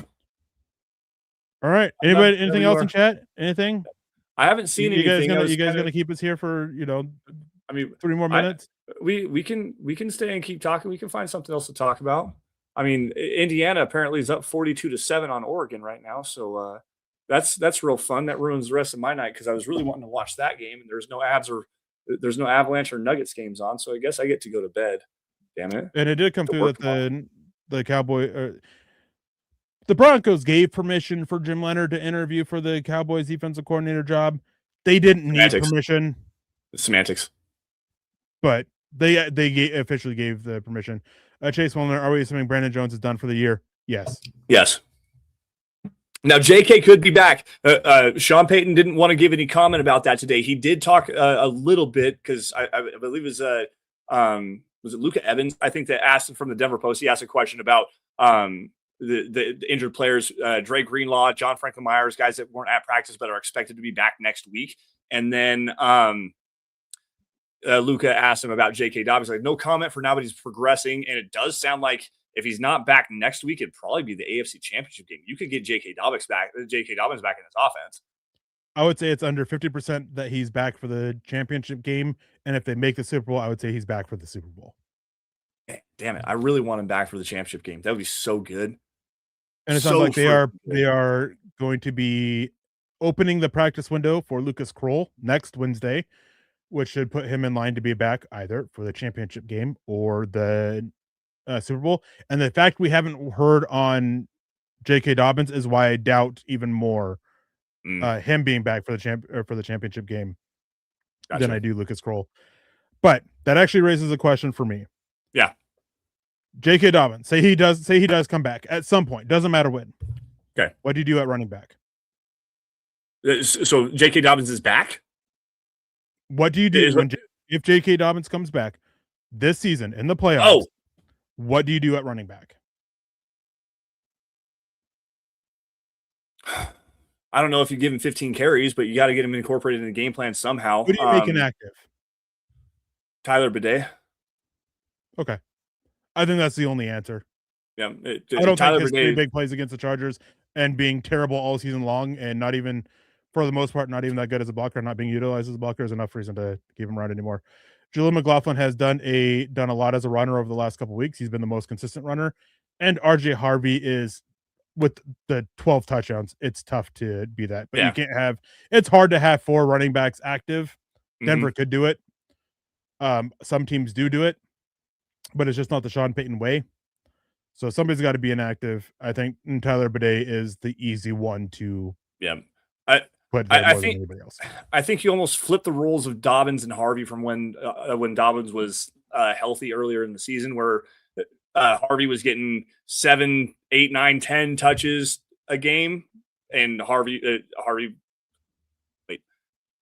All right. Anybody? Anything else in chat? Anything? I haven't seen anything. You guys gonna keep us here for 3 more minutes? We can stay and keep talking. We can find something else to talk about. I mean, Indiana apparently is up 42-7 on Oregon right now, so that's real fun. That ruins the rest of my night, because I was really wanting to watch that game, and there's no Avalanche or Nuggets games on, so I guess I get to go to bed. Damn it! And it did come through that the Broncos gave permission for Jim Leonhard to interview for the Cowboys defensive coordinator job. They didn't need permission. Semantics. But they officially gave the permission. Chase Wilner, are we assuming Brandon Jones is done for the year? Yes. Now, JK could be back. Sean Payton didn't want to give any comment about that today. He did talk a little bit, because I believe it was it Luca Evans, I think, that asked him from the Denver Post. He asked a question about the injured players, Dre Greenlaw, John Franklin Myers, guys that weren't at practice but are expected to be back next week. And then Luca asked him about J.K. Dobbins. Like, no comment for now, but he's progressing. And it does sound like if he's not back next week, it'd probably be the AFC Championship game. You could get J.K. Dobbins back in his offense. I would say it's under 50% that he's back for the championship game. And if they make the Super Bowl, I would say he's back for the Super Bowl. Damn it. I really want him back for the championship game. That would be so good. And it sounds like they are going to be opening the practice window for Lucas Kroll next Wednesday, which should put him in line to be back either for the championship game or the Super Bowl. And the fact we haven't heard on J.K. Dobbins is why I doubt even more him being back for the championship game than I do Lucas Kroll. But that actually raises a question for me. Yeah. J.K. Dobbins, say he does come back at some point. Doesn't matter when. Okay. What do you do at running back? So J.K. Dobbins is back? What do you do if J.K. Dobbins comes back this season in the playoffs? Oh. What do you do at running back? I don't know if you give him 15 carries, but you got to get him incorporated in the game plan somehow. Who do you make inactive? Tyler Bidet. Okay. I think that's the only answer. Yeah. I don't think his 3 big plays against the Chargers and being terrible all season long and not even, for the most part, not even that good as a blocker, not being utilized as a blocker is enough reason to keep him around anymore. Julian McLaughlin has done a lot as a runner over the last couple of weeks. He's been the most consistent runner. And RJ Harvey is, with the 12 touchdowns, it's tough to be that. But you can't have, it's hard to have 4 running backs active. Denver could do it. Some teams do it. but it's just not the Sean Payton way. So somebody's got to be inactive. I think Tyler Bidet is the easy one to I put there I more than think anybody else. I think you almost flipped the roles of Dobbins and Harvey from when Dobbins was healthy earlier in the season, where Harvey was getting 7, 8, 9, 10 touches a game, and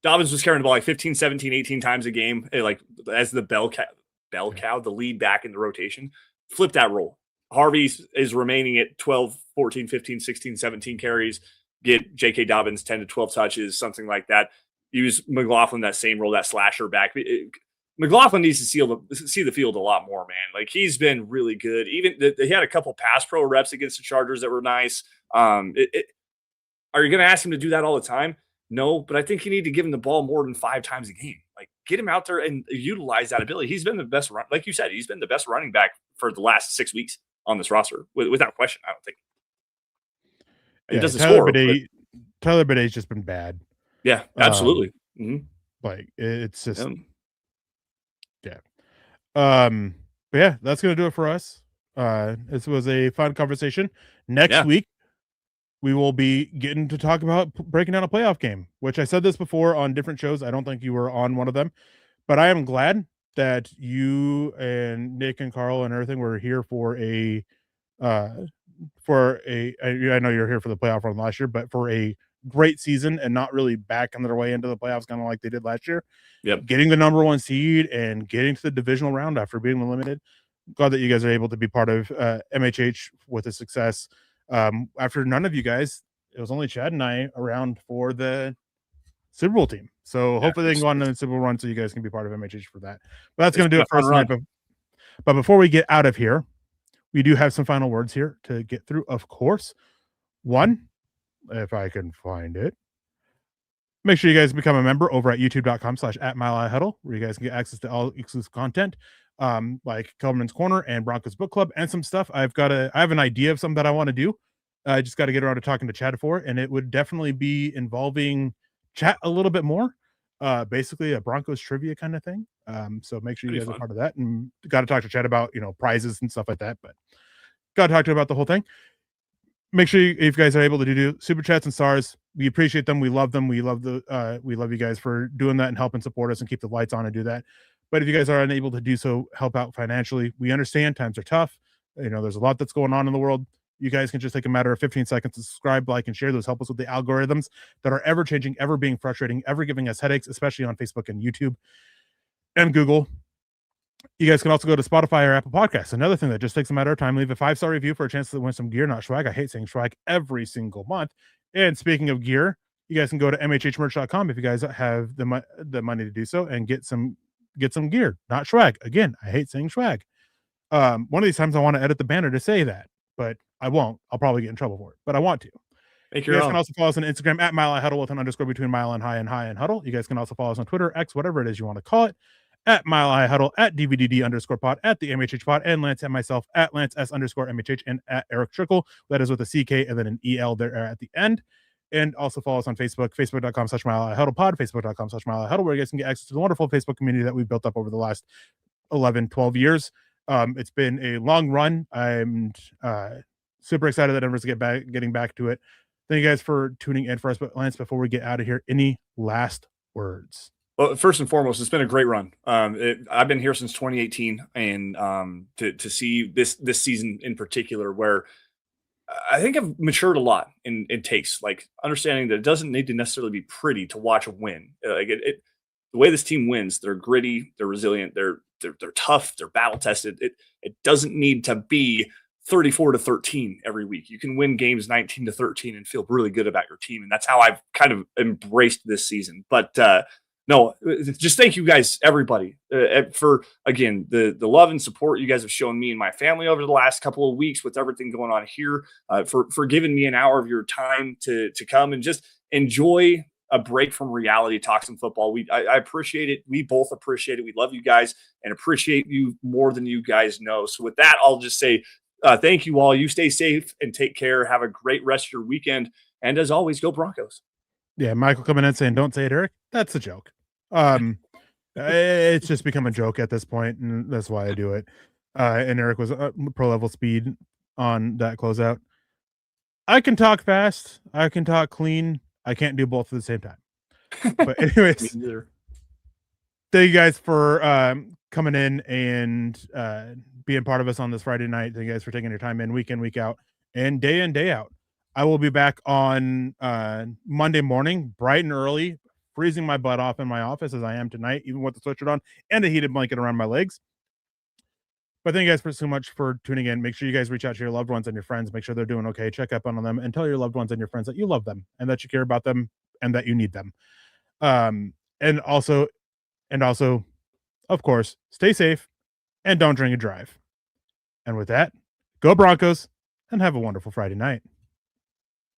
Dobbins was carrying the ball like 15, 17, 18 times a game, like as the bell cow, the lead back in the rotation. Flip that role. Harvey is remaining at 12, 14, 15, 16, 17 carries. Get J.K. Dobbins 10 to 12 touches, something like that. Use McLaughlin that same role, that slasher back. McLaughlin needs to see the field a lot more, man. Like, he's been really good. Even he had a couple pass pro reps against the Chargers that were nice. Are you going to ask him to do that all the time? No, but I think you need to give him the ball more than 5 times a game. Like, get him out there and utilize that ability. He's been the best like you said, he's been the best running back for the last 6 weeks on this roster, without question. I don't think he doesn't score. Tyler Bidet's just been bad. Yeah, absolutely. Like, it's just but yeah, that's gonna do it for us. This was a fun conversation. Next week we will be getting to talk about breaking down a playoff game, which I said this before on different shows. I don't think you were on one of them, but I am glad that you and Nick and Carl and everything were here for I know you're here for the playoff run last year, but for a great season and not really backing their way into the playoffs, kind of like they did last year. Getting the number 1 seed and getting to the divisional round after being limited. Glad that you guys are able to be part of MHH with a success. After none of you guys, it was only Chad and I around for the Super Bowl team. So hopefully they can go on the Super Bowl run so you guys can be part of MHH for that. But that's going to do it for us tonight. But before we get out of here, we do have some final words here to get through, of course. One, if I can find it, make sure you guys become a member over at youtube.com/@milehighhuddle, where you guys can get access to all exclusive content, like Kellerman's Corner and Broncos Book Club and some stuff. I have an idea of something that I want to do. I just got to get around to talking to Chad for it, and it would definitely be involving chat a little bit more. Basically a Broncos trivia kind of thing. So make sure you guys are part of that, and got to talk to Chad about, prizes and stuff like that, but got to talk to him about the whole thing. Make sure if you guys are able to do super chats and stars, we appreciate them. We love them. We love you guys for doing that and helping support us and keep the lights on and do that. But if you guys are unable to do so, help out financially. We understand times are tough. There's a lot that's going on in the world. You guys can just take a matter of 15 seconds to subscribe, like, and share. Those help us with the algorithms that are ever changing, ever being frustrating, ever giving us headaches, especially on Facebook and YouTube and Google. You guys can also go to Spotify or Apple Podcasts. Another thing that just takes a matter of time, leave a 5-star review for a chance to win some gear, not swag. I hate saying swag every single month. And speaking of gear, you guys can go to mhhmerch.com if you guys have the money to do so and get some gear, not swag. Again, I hate saying swag. One of these times I want to edit the banner to say that, but I won't. I'll probably get in trouble for it, but I want to. You guys can also follow us on Instagram at milehighhuddle with an underscore between mile and high and huddle. You guys can also follow us on Twitter, X, whatever it is you want to call it, at milehighhuddle, at DVDD_pod, at the MHH pod, and Lance and myself at Lance S_MHH, and at Erick Trickel. That is with a CK and then an EL there at the end. And also follow us on Facebook, facebook.com/milehighhuddlepod, facebook.com/milehighhuddle, where you guys can get access to the wonderful Facebook community that we've built up over the last 11, 12 years. It's been a long run. I'm super excited that Denver's getting back to it. Thank you guys for tuning in for us. But Lance, before we get out of here, any last words? Well, first and foremost, it's been a great run. I've been here since 2018, and to see this season in particular, where I think I've matured a lot in takes, like understanding that it doesn't need to necessarily be pretty to watch a win. The way this team wins, they're gritty, they're resilient, they're tough, they're battle tested. It doesn't need to be 34-13 every week. You can win games 19-13 and feel really good about your team, and that's how I've kind of embraced this season. But no, just thank you guys, everybody, for, again, the love and support you guys have shown me and my family over the last couple of weeks with everything going on here, for giving me an hour of your time to come and just enjoy a break from reality, talk some football. I appreciate it. We both appreciate it. We love you guys and appreciate you more than you guys know. So with that, I'll just say thank you all. You stay safe and take care. Have a great rest of your weekend. And as always, go Broncos. Yeah, Michael coming in saying, "Don't say it, Eric." That's a joke. It's just become a joke at this point, and that's why I do it. And Erick was pro level speed on that closeout. I can talk fast. I can talk clean. I can't do both at the same time. But anyways, thank you guys for coming in and being part of us on this Friday night. Thank you guys for taking your time in, week out, and day out. I will be back on Monday morning, bright and early, freezing my butt off in my office as I am tonight, even with the sweatshirt on and a heated blanket around my legs. But thank you guys so much for tuning in. Make sure you guys reach out to your loved ones and your friends. Make sure they're doing okay. Check up on them and tell your loved ones and your friends that you love them and that you care about them and that you need them. And also, of course, stay safe and don't drink and drive. And with that, go Broncos and have a wonderful Friday night.